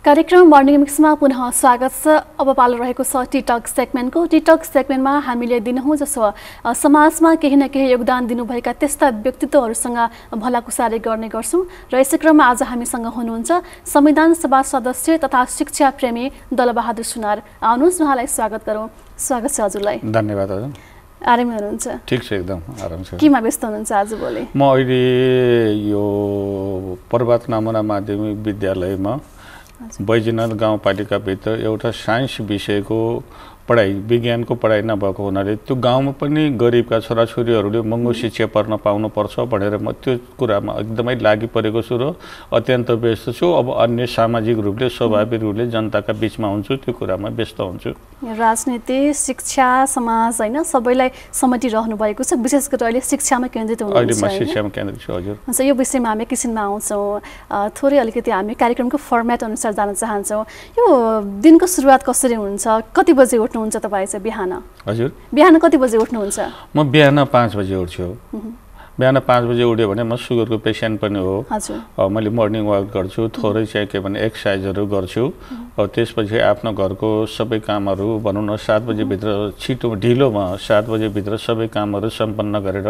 कार्यक्रम मर्निङ मिक्समा पुनः स्वागत छ। अब पालो रहेको छ टिकटक सेगमेन्टको। टिकटक सेगमेन्टमा हामीले दिनहुँ जसो समाजमा केही न केही योगदान दिनुभएका त्यस्ता व्यक्तित्वहरूसँग भलाकुसारी गर्ने गर्छौँ र यसै क्रममा आज हामीसँग हुनुहुन्छ संविधान सभा सदस्य तथा शिक्षा प्रेमी दलबहादुर सुनार। आउनुहोस्, उहाँलाई स्वागत गरौँ। स्वागत छ हजुरलाई। धन्यवाद हजुर। आरामै हुनुहुन्छ? ठिक छ, एकदम आराम छ। केमा व्यस्त हुनुहुन्छ आजभोलि? म अहिले यो पर्वत नमुना माध्यमिक विद्यालयमा बैजनाथ गाउँपालिकाभित्र एउटा साइन्स विषयको पढाइ, विज्ञानको पढाइ नभएको हुनाले त्यो गाउँमा पनि गरिबका छोराछोरीहरूले महँगो शिक्षा पढ्न पाउनुपर्छ भनेर म त्यो कुरामा एकदमै लागि परेको छु र अत्यन्त व्यस्त छु। अब अन्य सामाजिक रूपले स्वाभाविक रूपले जनताका बिचमा हुन्छु, त्यो कुरामा व्यस्त हुन्छु। राजनीति, शिक्षा, समाज हैन सबैलाई समेटिरहनु भएको छ। विशेष गरी अहिले शिक्षामा केन्द्रित हुनुहुन्छ। अहिले म शिक्षामा केन्द्रित छु हजुर। हुन्छ, यो विषयमा हामी एकैछिनमा आउँछौँ। थोरै अलिकति हामी कार्यक्रमको फर्मेट अनुसार जान चाहन्छौँ। यो दिनको सुरुवात कसरी हुन्छ? कति बजे उठ्नुहुन्छ तपाईँ चाहिँ बिहान? हजुर, बिहान कति बजे उठ्नुहुन्छ? म बिहान 5 बजे उठ्छु। बिहान 5 बजे उठ्यो भने म सुगरको पेसेन्ट पनि हो। मैले मर्निङ वाक गर्छु, थोरै चाहिँ के भने एक्सर्साइजहरू गर्छु। त्यसपछि आफ्नो घरको सबै कामहरू भनौँ न 7 बजेभित्र छिटो ढिलोमा 7 बजेभित्र सबै कामहरू सम्पन्न गरेर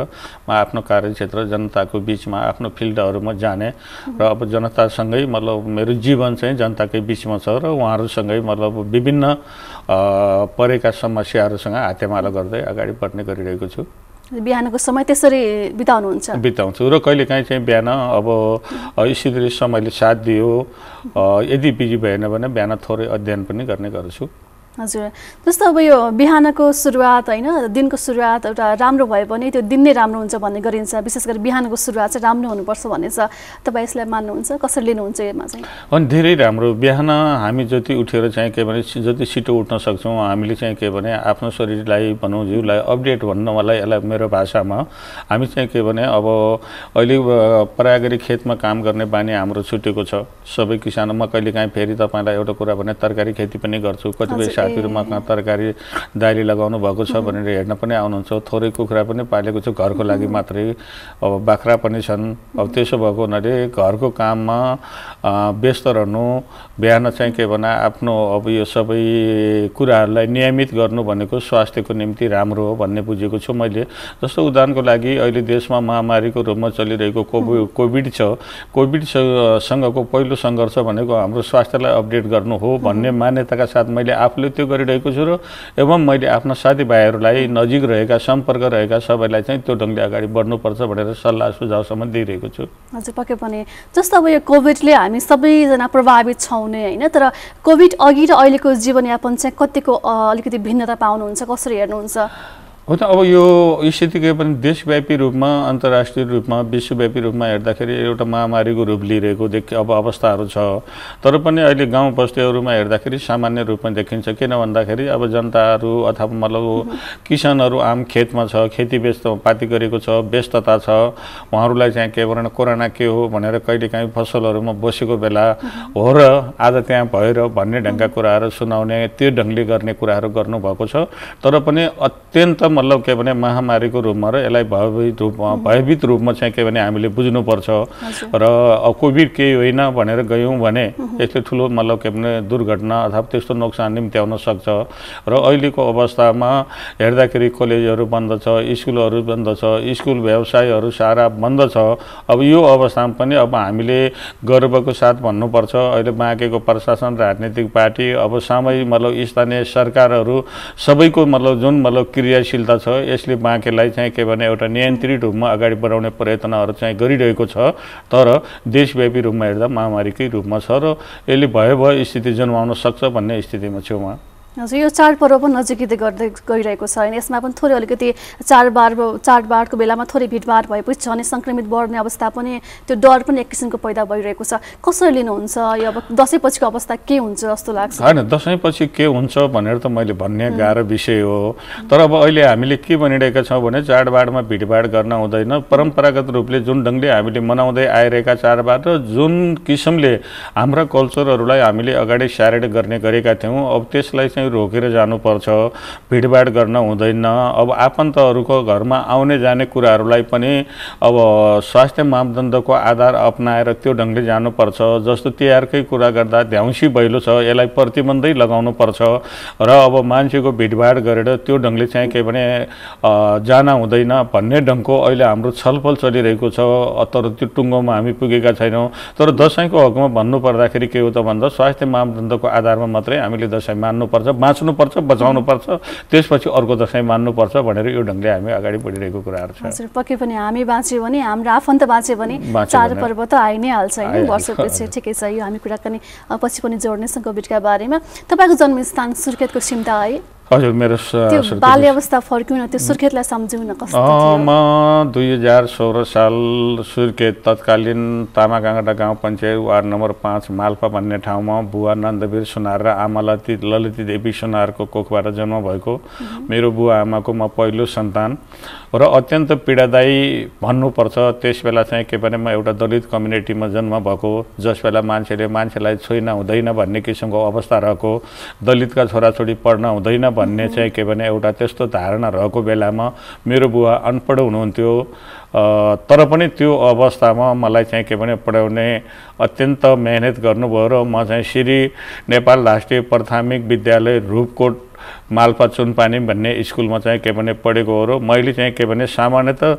म आफ्नो कार्यक्षेत्र जनताको बिचमा आफ्नो फिल्डहरूमा जाने र अब जनतासँगै मतलब मेरो जीवन चाहिँ जनताकै बिचमा छ र उहाँहरूसँगै मतलब विभिन्न परेका समस्याहरूसँग हातेमालो गर्दै अगाडि बढ्ने गरिरहेको छु। बिहानको समय त्यसरी बिताउनुहुन्छ? बिताउँछु र कहिलेकाहीँ चाहिँ बिहान अब स्थितिले समयले साथ दियो, यदि बिजी भएन भने बिहान थोरै अध्ययन पनि गर्ने गर्छु। हजुर, जस्तो अब यो बिहानको सुरुवात हैन, दिनको सुरुवात एउटा राम्रो भयो भने त्यो दिन नै राम्रो हुन्छ भन्ने गरिन्छ। विशेष गरी बिहानको सुरुवात चाहिँ राम्रो हुनुपर्छ भन्ने छ। तपाईँ यसलाई मान्नुहुन्छ? कसरी लिनुहुन्छ यसमा चाहिँ? अनि धेरै राम्रो। बिहान हामी जति उठेर चाहिँ के भने जति छिटो उठ्न सक्छौँ हामीले चाहिँ के भने आफ्नो शरीरलाई भनौँ जिउलाई अपडेट भन्नु मलाई यसलाई मेरो भाषामा हामी चाहिँ के भने अब अहिले प्राय गरी खेतमा काम गर्ने बानी हाम्रो छुटेको छ। सबै किसान, म कहिलेकाहीँ फेरि तपाईँलाई एउटा कुरा भने तरकारी खेती पनि गर्छु। कतिपय साथीहरूमा तरकारी दाइली लगाउनु भएको छ भनेर हेर्न पनि आउनुहुन्छ। थोरै कुखुरा पनि पालेको छु घरको लागि मात्रै, अब बाख्रा पनि छन्। अब त्यसो भएको हुनाले घरको काममा व्यस्त रहनु, बिहान चाहिँ के भने आफ्नो अब यो सबै कुराहरूलाई नियमित गर्नु भनेको स्वास्थ्यको निम्ति राम्रो हो भन्ने बुझेको छु मैले। जस्तो उदाहरणको लागि अहिले देशमा महामारीको रूपमा चलिरहेको कोभिड छ। कोभिडसँगको पहिलो सङ्घर्ष भनेको हाम्रो स्वास्थ्यलाई अपडेट गर्नु हो भन्ने मान्यताका साथ मैले आफूले त्यो गरिरहेको छु र एवं मैले आफ्ना साथीभाइहरूलाई नजिक रहेका सम्पर्क रहेका सबैलाई चाहिँ त्यो ढङ्गले अगाडि बढ्नुपर्छ भनेर सल्लाह सुझावसम्म दिइरहेको छु। हजुर, पक्कै पनि। जस्तो अब यो कोभिडले हामी सबैजना प्रभावित छौँ नै हैन, तर कोभिड अघि र अहिलेको जीवनयापन चाहिँ कतिको अलिकति भिन्नता पाउनुहुन्छ? कसरी हेर्नुहुन्छ? हो त, अब यो स्थिति के पनि देशव्यापी रूपमा, अन्तर्राष्ट्रिय रूपमा, विश्वव्यापी रूपमा हेर्दाखेरि एउटा महामारीको रूप लिइरहेको अब अवस्थाहरू छ। तर पनि अहिले गाउँ बस्तीहरूमा हेर्दाखेरि सामान्य रूपमा देखिन्छ। किन भन्दाखेरि अब जनताहरू अथवा मतलब किसानहरू आम खेतमा छ, खेती पाती गरेको छ, व्यस्तता छ। उहाँहरूलाई चाहिँ के भने कोरोना के हो भनेर कहिलेकाहीँ फसलहरूमा बसेको बेला हो र आज त्यहाँ भएर भन्ने ढङ्गका कुराहरू सुनाउने, त्यो ढङ्गले गर्ने कुराहरू गर्नुभएको छ। तर पनि अत्यन्त मतलब के भने महामारीको रूपमा र यसलाई भयभीत रूपमा चाहिँ के भने हामीले बुझ्नुपर्छ र कोभिड केही होइन भनेर गयौँ भने यसले ठुलो मतलब के भने दुर्घटना अथवा त्यस्तो नोक्सान निम्त्याउन सक्छ। र अहिलेको अवस्थामा हेर्दाखेरि कलेजहरू बन्द छ, स्कुलहरू बन्द छ, स्कुल व्यवसायहरू सारा बन्द छ। अब यो अवस्थामा पनि अब हामीले गर्वको साथ भन्नुपर्छ अहिले बाँकेको प्रशासन, राजनीतिक पार्टी, अब सामूहिक मतलब स्थानीय सरकारहरू सबैको मतलब जुन मतलब क्रियाशीलता छ यसले बाँकेलाई चाहिँ के भने एउटा नियन्त्रित रूपमा अगाडि बढाउने प्रयत्नहरू चाहिँ गरिरहेको छ। तर देशव्यापी रूपमा हेर्दा महामारीकै रूपमा छ र यसले भयावह स्थिति जन्माउन सक्छ भन्ने स्थितिमा छु म। हजुर, यो चाडपर्व पनि नजिकै गर्दै गइरहेको छ होइन, यसमा पनि थोरै अलिकति चाडबाडको बेलामा थोरै भिडभाड भएपछि झनै सङ्क्रमित बढ्ने अवस्था पनि, त्यो डर पनि एक किसिमको पैदा भइरहेको छ। कसरी लिनुहुन्छ यो? अब दसैँपछिको अवस्था के हुन्छ जस्तो लाग्छ? होइन, दसैँपछि के हुन्छ भनेर त मैले भन्ने गाह्रो विषय हो। तर अब अहिले हामीले के भनिरहेका छौँ भने चाडबाडमा भिडभाड गर्न हुँदैन। परम्परागत रूपले जुन ढङ्गले हामीले मनाउँदै आइरहेका चाडबाड र जुन किसिमले हाम्रा कल्चरहरूलाई हामीले अगाडि सारेर गर्ने गरेका थियौँ, अब त्यसलाई चाहिँ रोकेर जानुपर्छ। भिडभाड गर्न हुँदैन। अब आफन्तहरूको घरमा आउने जाने कुराहरूलाई पनि अब स्वास्थ्य मापदण्डको आधार अपनाएर त्यो ढङ्गले जानुपर्छ। जस्तो तिहारकै कुरा गर्दा देउसी भैलो छ, यसलाई प्रतिबन्धै लगाउनुपर्छ र अब मान्छेको भिडभाड गरेर त्यो ढङ्गले चाहिँ के भने जान हुँदैन भन्ने ढङ्गको अहिले हाम्रो छलफल चलिरहेको छ। तर त्यो टुङ्गोमा हामी पुगेका छैनौँ। तर दसैँको हकमा भन्नुपर्दाखेरि के हो त भन्दा स्वास्थ्य मापदण्डको आधारमा मात्रै हामीले दसैँ मान्नुपर्छ, बाँच्नुपर्छ, बचाउनुपर्छ, त्यसपछि अर्को दसैँ मान्नुपर्छ भनेर यो ढङ्गले हामी अगाडि बढिरहेको कुराहरू छ। हजुर, पक्कै पनि हामी बाँच्यो भने, हाम्रो आफन्त बाँच्यो भने चाडपर्व त आइ नै हाल्छ होइन, वर्षपछि। ठिकै छ, यो हामी कुराकानी पछि पनि जोड्नेछौँ कोभिडका बारेमा। तपाईँको जन्मस्थान सुर्खेतको सिम्ता है? हजुर, मेरो त्यो बाल्य अवस्था फर्किउन, त्यो सुर्खेतलाई सम्झिउन कस्तो थियो? म 2016 साल सुर्खेत तत्कालीन तामाकाँगडा गाउँ पञ्चायत वार्ड नम्बर 5 माल्पा भन्ने ठाउँमा बुवा नन्दवीर सुनार र आमा ललिती देवी सुनारको कोखबाट जन्म भएको। मेरो बुवा आमाको म पहिलो सन्तान र अत्यन्त पीडादायी भन्नुपर्छ। त्यस बेला चाहिँ के भने म एउटा दलित कम्युनिटीमा जन्म भएको, जस बेला मान्छेलाई छोइन हुँदैन भन्ने किसिमको अवस्था रहेको, दलितका छोराछोरी पढ्न हुँदैन भन्ने चाहिँ के भने एउटा त्यस्तो धारणा रहेको बेलामा मेरो बुवा अनपढ हुनुहुन्थ्यो। तर पनि त्यो अवस्थामा मलाई चाहिँ के भने पढाउने अत्यन्त मेहनत गर्नुभयो र म चाहिँ श्री नेपाल राष्ट्रिय प्राथमिक विद्यालय रूपकोट माल्पा चुनपानी भन्ने स्कुलमा चाहिँ के भने पढेको हो र मैले चाहिँ के भने सामान्यतः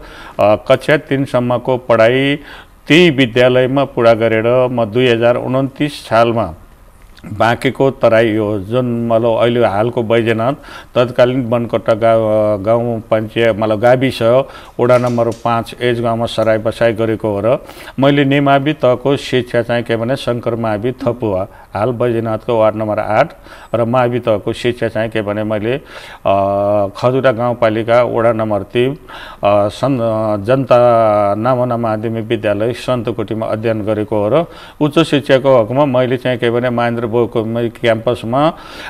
कक्षा 3 सम्मको पढाइ त्यही विद्यालयमा पुरा गरेर म 2029 सालमा बाँकेको तराई हो जुन मतलब अहिले हालको बैजनाथ तत्कालीन बनकट्टा गाउँ पञ्चायत मतलब गाविस वडा नम्बर 5 एज गाउँमा सराई बसाइ गरेको हो र मैले निमावि तहको शिक्षा चाहिँ के भने शङ्कर मावि थपुवा हाल बैजनाथको वार्ड नम्बर 8 र मावि तहको शिक्षा चाहिँ के भने मैले खजुरा गाउँपालिका वडा नम्बर 3 जनता नमुना माध्यमिक विद्यालय सन्तकोटीमा अध्ययन गरेको हो र उच्च शिक्षाको हकमा मैले चाहिँ के भने महेन्द्र क्याम्पसमा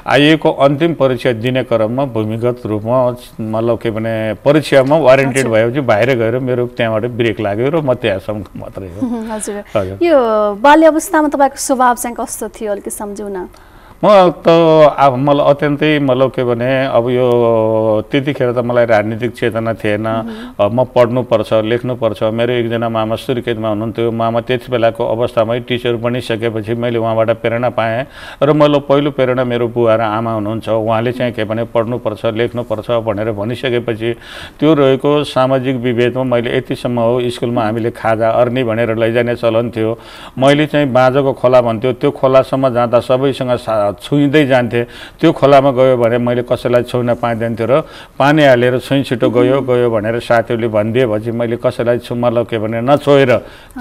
आइएको अन्तिम परीक्षा दिने क्रममा भूमिगत रूपमा मतलब के भने परीक्षामा वारेन्टेड भएपछि बाहिर गएर मेरो त्यहाँबाट ब्रेक लाग्यो र म त्यहाँसम्म मात्रै हो। हजुर, यो बाल्य अवस्थामा तपाईँको स्वभाव चाहिँ कस्तो थियो अलिकति सम्झौँ न? म त मलाई अत्यन्तै मतलब के भने अब यो त्यतिखेर त मलाई राजनीतिक चेतना थिएन। म पढ्नुपर्छ, लेख्नुपर्छ। मेरो एकजना मामा सुर्खेतमा हुनुहुन्थ्यो। मामा त्यति बेलाको अवस्थामै टिचर बनिसकेपछि मैले उहाँबाट प्रेरणा पाएँ र मैले पहिलो प्रेरणा मेरो बुवा र आमा हुनुहुन्छ। उहाँले चाहिँ के भने पढ्नुपर्छ, लेख्नुपर्छ भनेर भनिसकेपछि त्यो रहेको सामाजिक विभेदमा मैले यतिसम्म हो स्कुलमा हामीले खाजा अर्नी भनेर लैजाने चलन थियो। मैले चाहिँ बाँझोको खोला भन्थ्यो, त्यो खोलासम्म जाँदा सबैसँग छुइँदै जान्थे। त्यो खोलामा गयो भने मैले कसैलाई छुन पाइँदैन थियो र पानी हालेर छुइँ छिटो गयो भनेर साथीहरूले भनिदिएपछि मैले कसैलाई मतलब के भने नछोएर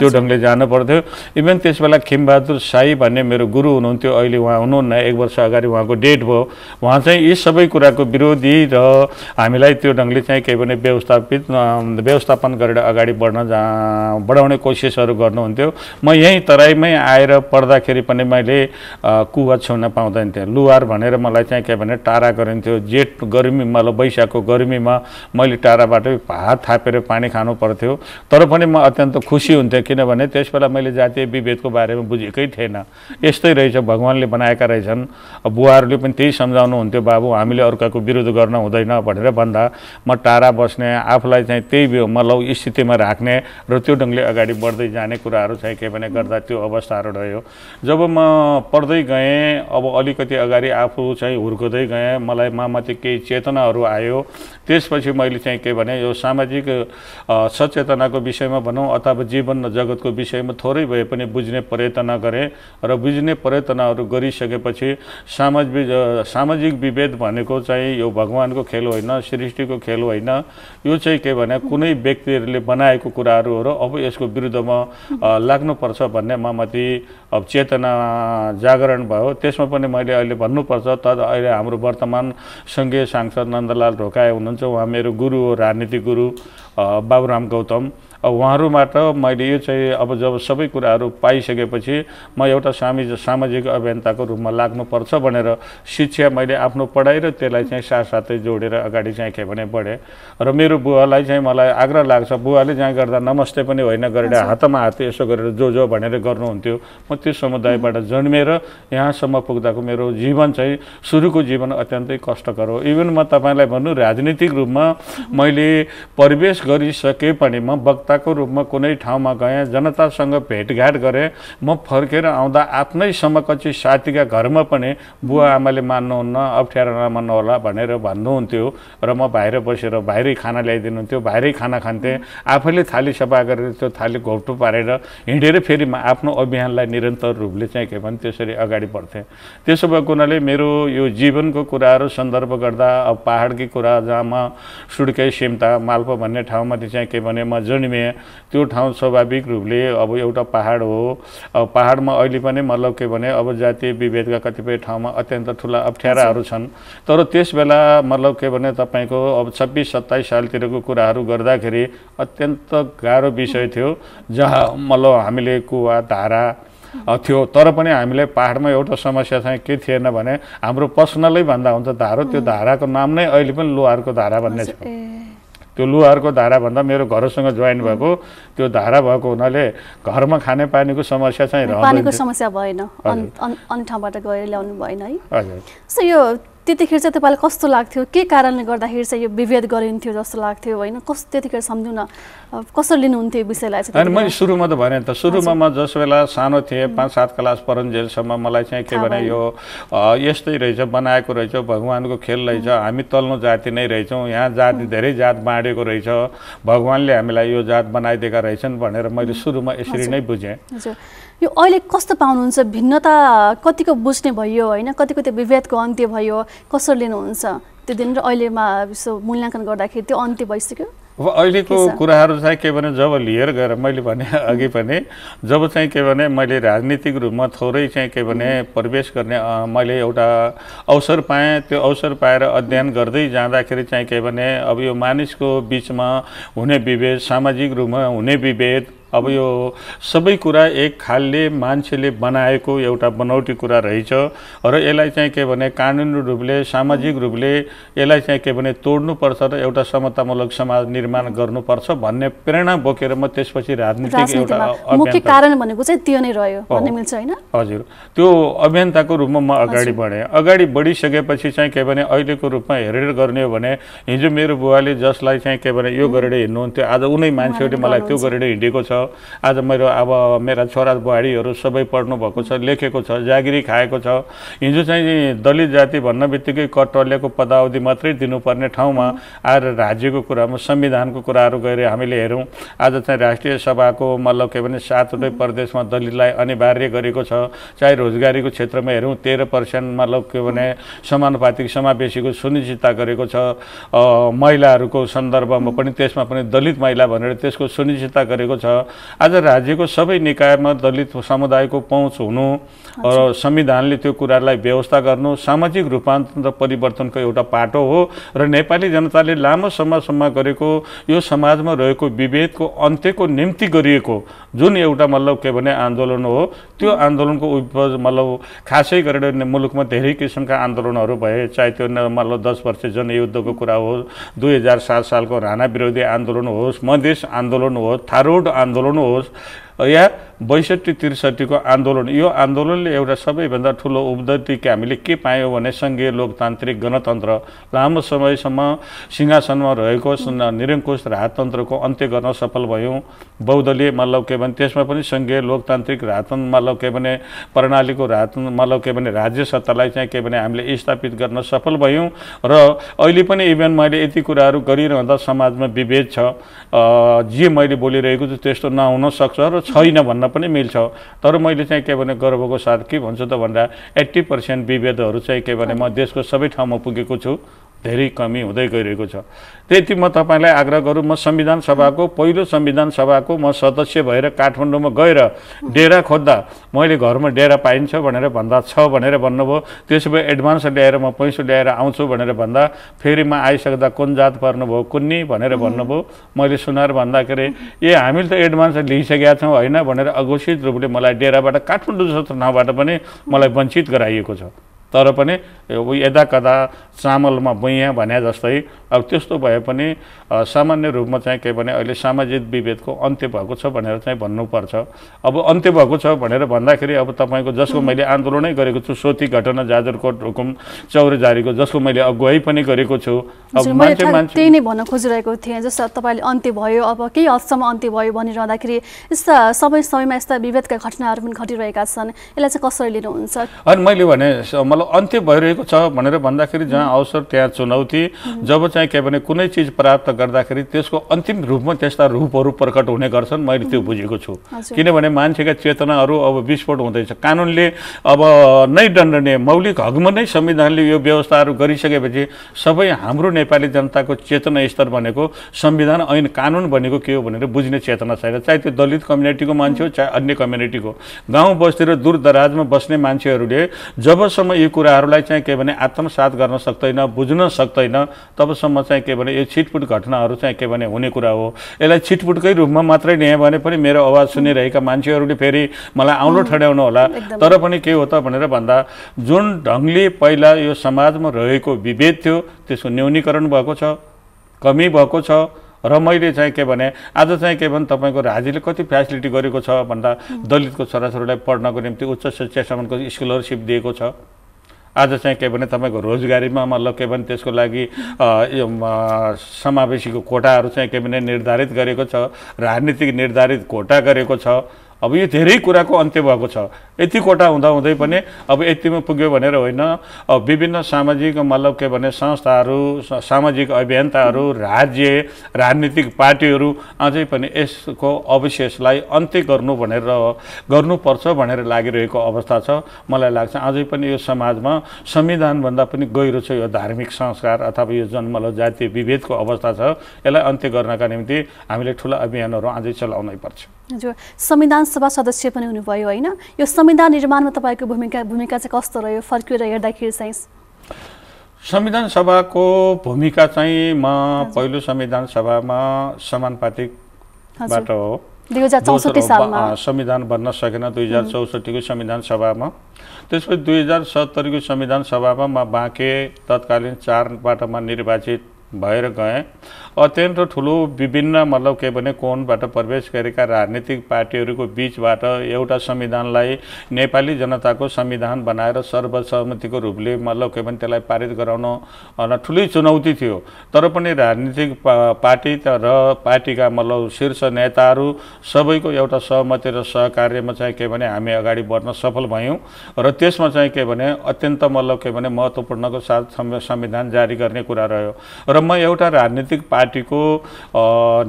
त्यो ढङ्गले जानु पर्थ्यो। इभन त्यस बेला खिमबहादुर साई भन्ने मेरो गुरु हुनुहुन्थ्यो, अहिले उहाँ हुनुहुन्न, 1 वर्ष अगाडि उहाँको डेट भयो। उहाँ चाहिँ यी सबै कुराको विरोधी र हामीलाई त्यो ढङ्गले चाहिँ के भने व्यवस्थापन गरेर अगाडि बढाउने कोसिसहरू गर्नुहुन्थ्यो। म यहीँ तराईमै आएर पढ्दाखेरि पनि मैले कुवा छुन पाउँदैन थियो। लुहार भनेर मलाई चाहिँ के भने टाढा गरिन्थ्यो। जेठ गर्मी मतलब वैशाखको गर्मीमा मैले टाढाबाट भात थापेर पानी खानु पर्थ्यो। तर पनि म अत्यन्त खुसी हुन्थेँ किनभने त्यस बेला मैले जातीय विभेदको बारेमा बुझेकै थिएन। यस्तै रहेछ, भगवान्ले बनाएका रहेछन्। बुवाहरूले पनि त्यही सम्झाउनुहुन्थ्यो, बाबु हामीले अर्काको विरोध गर्न हुँदैन भनेर भन्दा म टाढा बस्ने, आफूलाई चाहिँ त्यही मतलब स्थितिमा राख्ने र त्यो ढङ्गले अगाडि बढ्दै जाने कुराहरू चाहिँ के भने गर्दा त्यो अवस्थाहरू रह्यो। जब म पढ्दै गएँ, अब अलिकति अगाडि आफू चाहिँ हुर्कदै गएँ, मलाई मामाथि केही चेतनाहरू आयो। त्यसपछि मैले चाहिँ के भने यो सामाजिक सचेतनाको विषयमा भनौँ अथवा जीवन र जगतको विषयमा थोरै भए पनि बुझ्ने प्रयत्न गरेँ र बुझ्ने प्रयत्नहरू गरिसकेपछि सामाजिक विभेद भनेको चाहिँ यो भगवानको खेल होइन, सृष्टिको खेल होइन। यो चाहिँ के भने कुनै व्यक्तिहरूले बनाएको कुराहरू हो र अब यसको विरुद्धमा लाग्नुपर्छ भन्ने मामाथि अब चेतना जागरण भयो। त्यसमा पनि पनि मैले अहिले भन्नुपर्छ। तर अहिले हाम्रो वर्तमान सङ्घीय सांसद नन्दलाल ढोकाए हुनुहुन्छ, उहाँ मेरो गुरु हो, राजनीतिक गुरु बाबुराम गौतम। उहाँहरूबाट मैले यो चाहिँ अब जब सबै कुराहरू पाइसकेपछि म एउटा सामाजिक अभियन्ताको रूपमा लाग्नुपर्छ भनेर शिक्षा मैले आफ्नो पढाइ र त्यसलाई चाहिँ साथसाथै जोडेर अगाडि चाहिँ के भने बढेँ। र मेरो बुवालाई चाहिँ मलाई आग्रह लाग्छ, बुवाले चाहिँ गर्दा नमस्ते पनि होइन गरेर हातमा हात यसो गरेर जो भनेर गर्नुहुन्थ्यो। म त्यो समुदायबाट जन्मेर यहाँसम्म पुग्दाको मेरो जीवन चाहिँ सुरुको जीवन अत्यन्तै कष्टकर हो। इभन म तपाईँलाई भन्नु राजनीतिक रूपमा मैले प्रवेश गरिसके पनि म वक्ताको रूपमा कुनै ठाउँमा गएँ, जनतासँग भेटघाट गरेँ। म फर्केर आउँदा आफ्नै समकक्षी साथीका घरमा पनि बुवा आमाले मान्नुहुन्न, अप्ठ्यारो नमान्नु होला भनेर भन्नुहुन्थ्यो र म बाहिर बसेर बाहिरै खाना ल्याइदिनुहुन्थ्यो, बाहिरै खाना खान्थेँ, आफैले थाली सफा गरेर त्यो थाली घोप्टो पारेर हिँडेर फेरि म आफ्नो अभियानलाई निरन्तर रूपले चाहिँ के भने त्यसरी अगाडि बढ्थेँ। त्यसो भएको हुनाले मेरो यो जीवनको कुराहरू सन्दर्भ गर्दा अब पहाडकी कुरा जहाँ म सुड्के सिम्ता माल्पो भन्ने ठाउँमा चाहिँ के भने म जन्मेँ। त्यो ठाउँ स्वाभाविक रूपले अब एउटा पहाड हो। अब पहाडमा अहिले पनि मतलब के भने अब जातीय विभेदका कतिपय ठाउँमा अत्यन्त ठुला अप्ठ्याराहरू छन्। तर त्यस बेला मतलब के भने तपाईँको अब 26-27 सालतिरको कुराहरू गर्दाखेरि अत्यन्त गाह्रो विषय थियो, जहाँ मतलब हामीले कुवा धारा थियो। तर पनि हामीले पहाडमा एउटा समस्या चाहिँ के थिएन भने हाम्रो पर्सनलै भन्दा हुन्छ धारो, त्यो धाराको नाम नै अहिले पनि लोहारको धारा भन्ने छ। त्यो लोहारको धारा भन्दा मेरो घरसँग जोइन भएको त्यो धारा भएको हुनाले घरमा खाने पानीको समस्या चाहिँ रहँदैन, पानीको समस्या भएन, अन्य ठाउँबाट गएर ल्याउनु भएन है। हजुर। सो यो त्यतिखेर चाहिँ तपाईँलाई कस्तो लाग्थ्यो, के कारणले गर्दाखेरि चाहिँ यो विभेद गरिन्थ्यो जस्तो लाग्थ्यो होइन? कस्तो त्यतिखेर सम्झौँ न, कसरी लिनुहुन्थ्यो विषयलाई चाहिँ? अनि मैले सुरुमा त भने त सुरुमा म जस बेला सानो थिएँ 5-7 क्लास पढुन्जेलसम्म मलाई चाहिँ के भने यो यस्तै रहेछ, बनाएको रहेछ, भगवानको खेल रहेछ, हामी तल्लो जाति नै रहेछौँ, यहाँ जाति धेरै जात बाँडेको रहेछ, भगवानले हामीलाई यो जात बनाइदिएका रहेछन् भनेर मैले सुरुमा यसरी नै बुझेँ। यो अहिले कस्तो पाउनुहुन्छ? भिन्नता कतिको बुझ्ने भयो होइन? कतिको त्यो विभेदको अन्त्य भयो, कसरी लिनुहुन्छ त्यो दिन र अहिलेमा यसो मूल्याङ्कन गर्दाखेरि त्यो अन्त्य भइसक्यो? अब अहिलेको कुराहरू चाहिँ के भने जब लिएर गएर मैले भने अघि पनि जब चाहिँ के भने मैले राजनीतिक रूपमा थोरै चाहिँ के भने प्रवेश गर्ने मैले एउटा अवसर पाएँ। त्यो अवसर पाएर अध्ययन गर्दै जाँदाखेरि चाहिँ के भने अब यो मानिसको बिचमा हुने विभेद, सामाजिक रूपमा हुने विभेद, अब यो सबै कुरा एक खालले मान्छेले बनाएको एउटा बनौटी कुरा रहेछ र यसलाई चाहिँ के भने कानुनी रूपले सामाजिक रूपले यसलाई चाहिँ के भने तोड्नुपर्छ र एउटा समतामूलक समाज निर्माण गर्नुपर्छ भन्ने प्रेरणा बोकेर म त्यसपछि राजनीतिक एउटा मुख्य कारण भनेको चाहिँ त्यो नै रह्यो भन्ने मिल्छ होइन? हजुर। त्यो अभियन्ताको रूपमा म अगाडि बढेँ। अगाडि बढिसकेपछि चाहिँ के भने अहिलेको रूपमा हेरेर गर्ने हो भने हिजो मेरो बुवाले जसलाई चाहिँ के भने यो गरेर हिँड्नुहुन्थ्यो, आज उनै मान्छेहरूले मलाई त्यो गरेर हिँडेको छ। आज मेरो अब मेरा छोरा बुहारीहरू सबै पढ्नु भएको छ, लेखेको छ, जागिरी खाएको छ। हिजो चाहिँ दलित जाति भन्ने बित्तिकै कटौलेको पदावधि मात्रै दिनुपर्ने ठाउँमा आएर राज्यको कुरामा संविधानको कुराहरू गएर हामीले हेरौँ। आज चाहिँ राष्ट्रिय सभाको मतलब के भने 7वटै प्रदेशमा दलितलाई अनिवार्य गरेको छ। चाहे रोजगारीको क्षेत्रमा हेरौँ 13% मतलब के भने समानुपातिक समावेशीको सुनिश्चितता गरेको छ। महिलाहरूको सन्दर्भमा पनि त्यसमा पनि दलित महिला भनेर त्यसको सुनिश्चितता गरेको छ। आज राज्यको सबै निकायमा दलित समुदायको पहुँच हुनु र संविधानले त्यो कुरालाई व्यवस्था गर्नु सामाजिक रूपान्तरण परिवर्तनको एउटा पाटो हो र नेपाली जनताले लामो समयसम्म गरेको यो समाजमा रहेको विभेदको अन्त्यको निम्ति गरिएको जुन एउटा मतलब के भने आन्दोलन हो, त्यो आन्दोलनको मतलब खासै गरेर मुलुकमा धेरै किसिमका आन्दोलनहरू भए। चाहे त्यो मतलब 10 वर्ष जनयुद्धको कुरा हो, 2007 सालको राणा विरोधी आन्दोलन होस्, मधेस आन्दोलन होस्, थारूड आन्दोलन होस् या 62-63 को आन्दोलन, यो आन्दोलनले एउटा सबैभन्दा ठुलो उपलब्धि हामीले के पायौँ भने सङ्घीय लोकतान्त्रिक गणतन्त्र, लामो समयसम्म सिंहासनमा रहेको निरङ्कुश राजतन्त्रको अन्त्य गर्न सफल भयौँ। बहुदलीय मतलब के भने त्यसमा पनि सङ्घीय लोकतान्त्रिक राजतन्त्र मतलब के भने प्रणालीको राजतन्त्र मतलब के भने राज्य सत्तालाई चाहिँ के भने हामीले स्थापित गर्न सफल भयौँ। र अहिले पनि इभन मैले यति कुराहरू गरिरहँदा समाजमा विभेद छ, जे मैले बोलिरहेको छु त्यस्तो नहुन सक्छ र छैन भन्न पनि मिल्छ। तर मैले चाहिँ के भने गर्वको साथ के भन्छु त भन्दा 80% विभेदहरू चाहिँ के भने म देशको सबै ठाउँमा पुगेको छु धेरै कमी हुँदै गइरहेको छ। त्यति म तपाईँलाई आग्रह गरौँ, म संविधान सभाको पहिलो संविधान सभाको म सदस्य भएर काठमाडौँमा गएर डेरा खोज्दा मैले घरमा डेरा पाइन्छ भनेर भन्दा छ भनेर भन्नुभयो। त्यसो भए एडभान्स ल्याएर म पैसा ल्याएर आउँछु भनेर भन्दा फेरि म आइसक्दा कुन जात पर्नुभयो कुन्नी भनेर भन्नुभयो। मैले सुनार भन्दाखेरि हामीले त एडभान्स लिइसकेका छौँ होइन भनेर अघोषित रूपले मलाई डेराबाट काठमाडौँ जस्तो ठाउँबाट पनि मलाई वञ्चित गराइएको छ। तर पनि यदा कदा चामलमा बुइयाँ भने जस्तै अब त्यस्तो भए पनि सामान्य रूपमा चाहिँ के भने अहिले सामाजिक विभेदको अन्त्य भएको छ भनेर चाहिँ भन्नुपर्छ। अब अन्त्य भएको छ भनेर भन्दाखेरि अब तपाईँको जसको मैले आन्दोलनै गरेको छु, सोती घटना, जाजरकोट हुकुम, चौरजारीको जसको मैले अगुवाई पनि गरेको छु। अब मान्छे त्यही नै भन्न खोजिरहेको थिएँ, जस्तो तपाईँले अन्त्य भयो अब केही हदसम्म अन्त्य भयो भनिरहँदाखेरि यस्ता समयमा यस्ता विभेदका घटनाहरू पनि घटिरहेका छन्, यसलाई चाहिँ कसरी लिनुहुन्छ? अनि मैले भने मतलब अन्त्य भइरहेको छ भनेर भन्दाखेरि जहाँ अवसर त्यहाँ चुनौती। जब चाहिँ के भने कुनै चिज प्राप्त गर्दाखेरि त्यसको अन्तिम रूपमा त्यस्ता रूपहरू प्रकट हुने गर्छन्, मैले त्यो बुझेको छु। किनभने मान्छेका चेतनाहरू अब विस्फोट हुँदैछ। कानुनले अब नै दण्डनीय मौलिक हकमा नै संविधानले यो व्यवस्थाहरू गरिसकेपछि सबै हाम्रो नेपाली जनताको चेतना स्तर भनेको संविधान ऐन कानुन भनेको के हो भनेर बुझ्ने चेतना छैन। चाहे त्यो दलित कम्युनिटीको मान्छे हो चाहे अन्य कम्युनिटीको, गाउँ बस्ती र दूर दराजमा बस्ने मान्छेहरूले जबसम्म यो कुराहरूलाई चाहिँ के भने आत्मसात गर्न सक्दैन, बुझ्न सक्दैन, तबसम्म चाहिँ के भने यो छिटपुट घटनाहरू चाहिँ के भने हुने कुरा हो। यसलाई छिटपुटकै रूपमा मात्रै लिएँ भने पनि मेरो आवाज सुनिरहेका मान्छेहरूले फेरि मलाई औँलो ठड्याउनु होला। तर पनि के हो त भनेर भन्दा जुन ढङ्गले पहिला यो समाजमा रहेको विभेद थियो त्यसको न्यूनीकरण भएको छ, कमी भएको छ। र मैले चाहिँ के भने आज चाहिँ के भने तपाईँको राज्यले कति फेसिलिटी गरेको छ भन्दा दलितको छोराछोरीलाई पढ्नको निम्ति उच्च शिक्षासम्मको स्कलरसिप दिएको छ। आज चाहिँ के भने तपाईँको रोजगारीमा मतलब के भने त्यसको लागि समावेशीको कोटाहरू चाहिँ के भने निर्धारित गरेको छ, राजनीतिक निर्धारित कोटा गरेको छ। अब यो धेरै कुराको अन्त्य भएको छ। यति कोटा हुँदै पनि अब यतिमा पुग्यो भनेर होइन, अब विभिन्न सामाजिक मतलब के भने संस्थाहरू, सामाजिक अभियन्ताहरू, राज्य राजनीतिक पार्टीहरू अझै पनि यसको अवशेषलाई अन्त्य गर्नुपर्छ भनेर लागिरहेको अवस्था छ। मलाई लाग्छ अझै पनि यो समाजमा संविधानभन्दा पनि गहिरो छ यो धार्मिक संस्कार अथवा यो जुन मतलब जातीय विभेदको अवस्था छ। यसलाई अन्त्य गर्नका निम्ति हामीले ठुला अभियानहरू अझै चलाउनै पर्छ। हजुर, संविधान सभा सदस्य पनि हुनुभयो होइन, यो संविधान निर्माणमा तपाईँको भूमिका चाहिँ कस्तो रह्यो फर्किएर हेर्दाखेरि चाहिँ? संविधान सभाको भूमिका चाहिँ म पहिलो संविधान सभामा समानुपातिकबाट हो। 2064 सालमा संविधान बन्न सकेन 2064 को संविधान सभामा। त्यसपछि 2070 को संविधान सभामा म बाँके तत्कालीन 4 वाटामा निर्वाचित भएर गएँ। अत्यन्त ठुलो विभिन्न मतलब के भने कोणबाट प्रवेश गरेका राजनीतिक पार्टीहरूको बीचबाट एउटा संविधानलाई नेपाली जनताको संविधान बनाएर सर्वसम्मतिको रूपले मतलब के भने त्यसलाई पारित गराउन ठुलै चुनौती थियो। तर पनि राजनीतिक पार्टी र पार्टीका मतलब शीर्ष नेताहरू सबैको एउटा सहमति र सहकार्यमा चाहिँ के भने हामी अगाडि बढ्न सफल भयौँ र त्यसमा चाहिँ के भने अत्यन्त मतलब के भने महत्त्वपूर्णको साथ संविधान जारी गर्ने कुरा रह्यो। र म एउटा राजनीतिक पार्टीको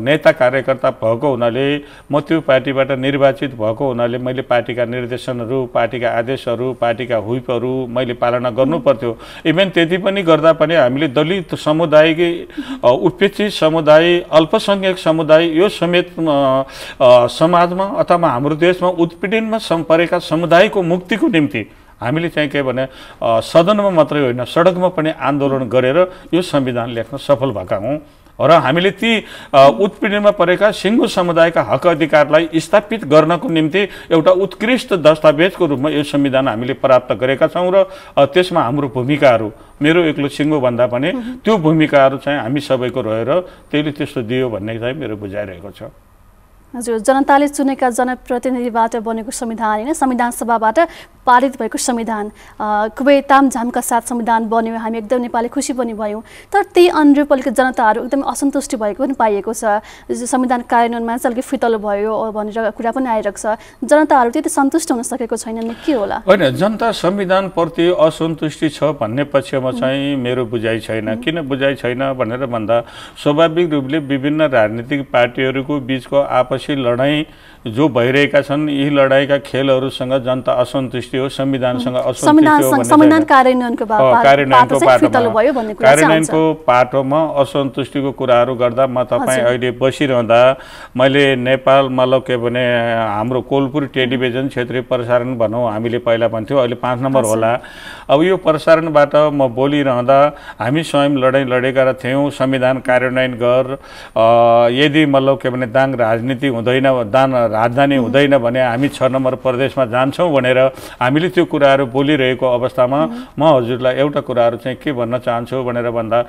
नेता कार्यकर्ता भएको हुनाले म त्यो पार्टीबाट निर्वाचित भएको हुनाले मैले पार्टीका निर्देशनहरू, पार्टीका आदेशहरू, पार्टीका हुइपहरू मैले पालना गर्नुपर्थ्यो। इभन त्यति पनि गर्दा पनि हामीले दलित समुदायकै उपेक्षित समुदाय, अल्पसङ्ख्यक समुदाय यो समेत समाजमा अथवा हाम्रो देशमा उत्पीडनमा परेका समुदायको मुक्तिको निम्ति हामीले चाहिँ के भने सदनमा मात्रै होइन सडकमा पनि आन्दोलन गरेर यो संविधान लेख्न सफल भएका हौँ र हामीले ती उत्पीडनमा परेका सिङ्गो समुदायका हक अधिकारलाई स्थापित गर्नको निम्ति एउटा उत्कृष्ट दस्तावेजको रूपमा यो संविधान हामीले प्राप्त गरेका छौँ र त्यसमा हाम्रो भूमिकाहरू मेरो एक्लो सिङ्गो भन्दा पनि त्यो भूमिकाहरू चाहिँ हामी सबैको रहेर त्यसले त्यस्तो दियो भन्ने चाहिँ मेरो बुझाइरहेको छ। हजुर, जनताले चुनेका जनप्रतिनिधिबाट बनेको संविधान होइन, संविधान सभाबाट पारित भएको संविधान खुबै तामझामका साथ संविधान बन्यो। हामी एकदम नेपाली खुसी पनि भयौँ। तर त्यही अनुरूप अलिकति जनताहरू एकदम असन्तुष्टि भएको पनि पाइएको छ। संविधान कार्यान्वयनमा चाहिँ अलिकति फितलो भयो भनेर कुरा पनि आइरहेको छ। जनताहरू त्यति सन्तुष्ट हुन सकेको छैनन्, के होला? होइन, जनता संविधानप्रति असन्तुष्टि छ भन्ने पक्षमा चाहिँ मेरो बुझाइ छैन। किन बुझाइ छैन भनेर भन्दा स्वाभाविक रूपले विभिन्न राजनीतिक पार्टीहरूको बिचको आपसी आपसी लडाईँ जो भइरहेका छन् यी लडाईँका खेलहरूसँग जनता असन्तुष्टि हो, संविधानसँग असन्तुष्टि हो, संविधान कार्यान्वयनको पाटोमा असन्तुष्टिको कुराहरू गर्दा म तपाईँ अहिले बसिरहँदा मैले नेपाल मतलब के भने हाम्रो कोलपुर टेलिभिजन क्षेत्रीय प्रसारण भनौँ हामीले पहिला भन्थ्यौँ, अहिले 5 नम्बर होला। अब यो प्रसारणबाट म बोलिरहँदा हामी स्वयं लडाईँ लडेका थियौँ, संविधान कार्यान्वयन गर, यदि मतलब के भने दाङ राजनीति हुँदैन, राजधानी हुँदैन भने हामी 6 नम्बर प्रदेशमा जान्छौँ भनेर हामीले त्यो कुराहरू बोलिरहेको अवस्थामा म हजुरलाई एउटा कुराहरू चाहिँ के भन्न चाहन्छु भनेर भन्दा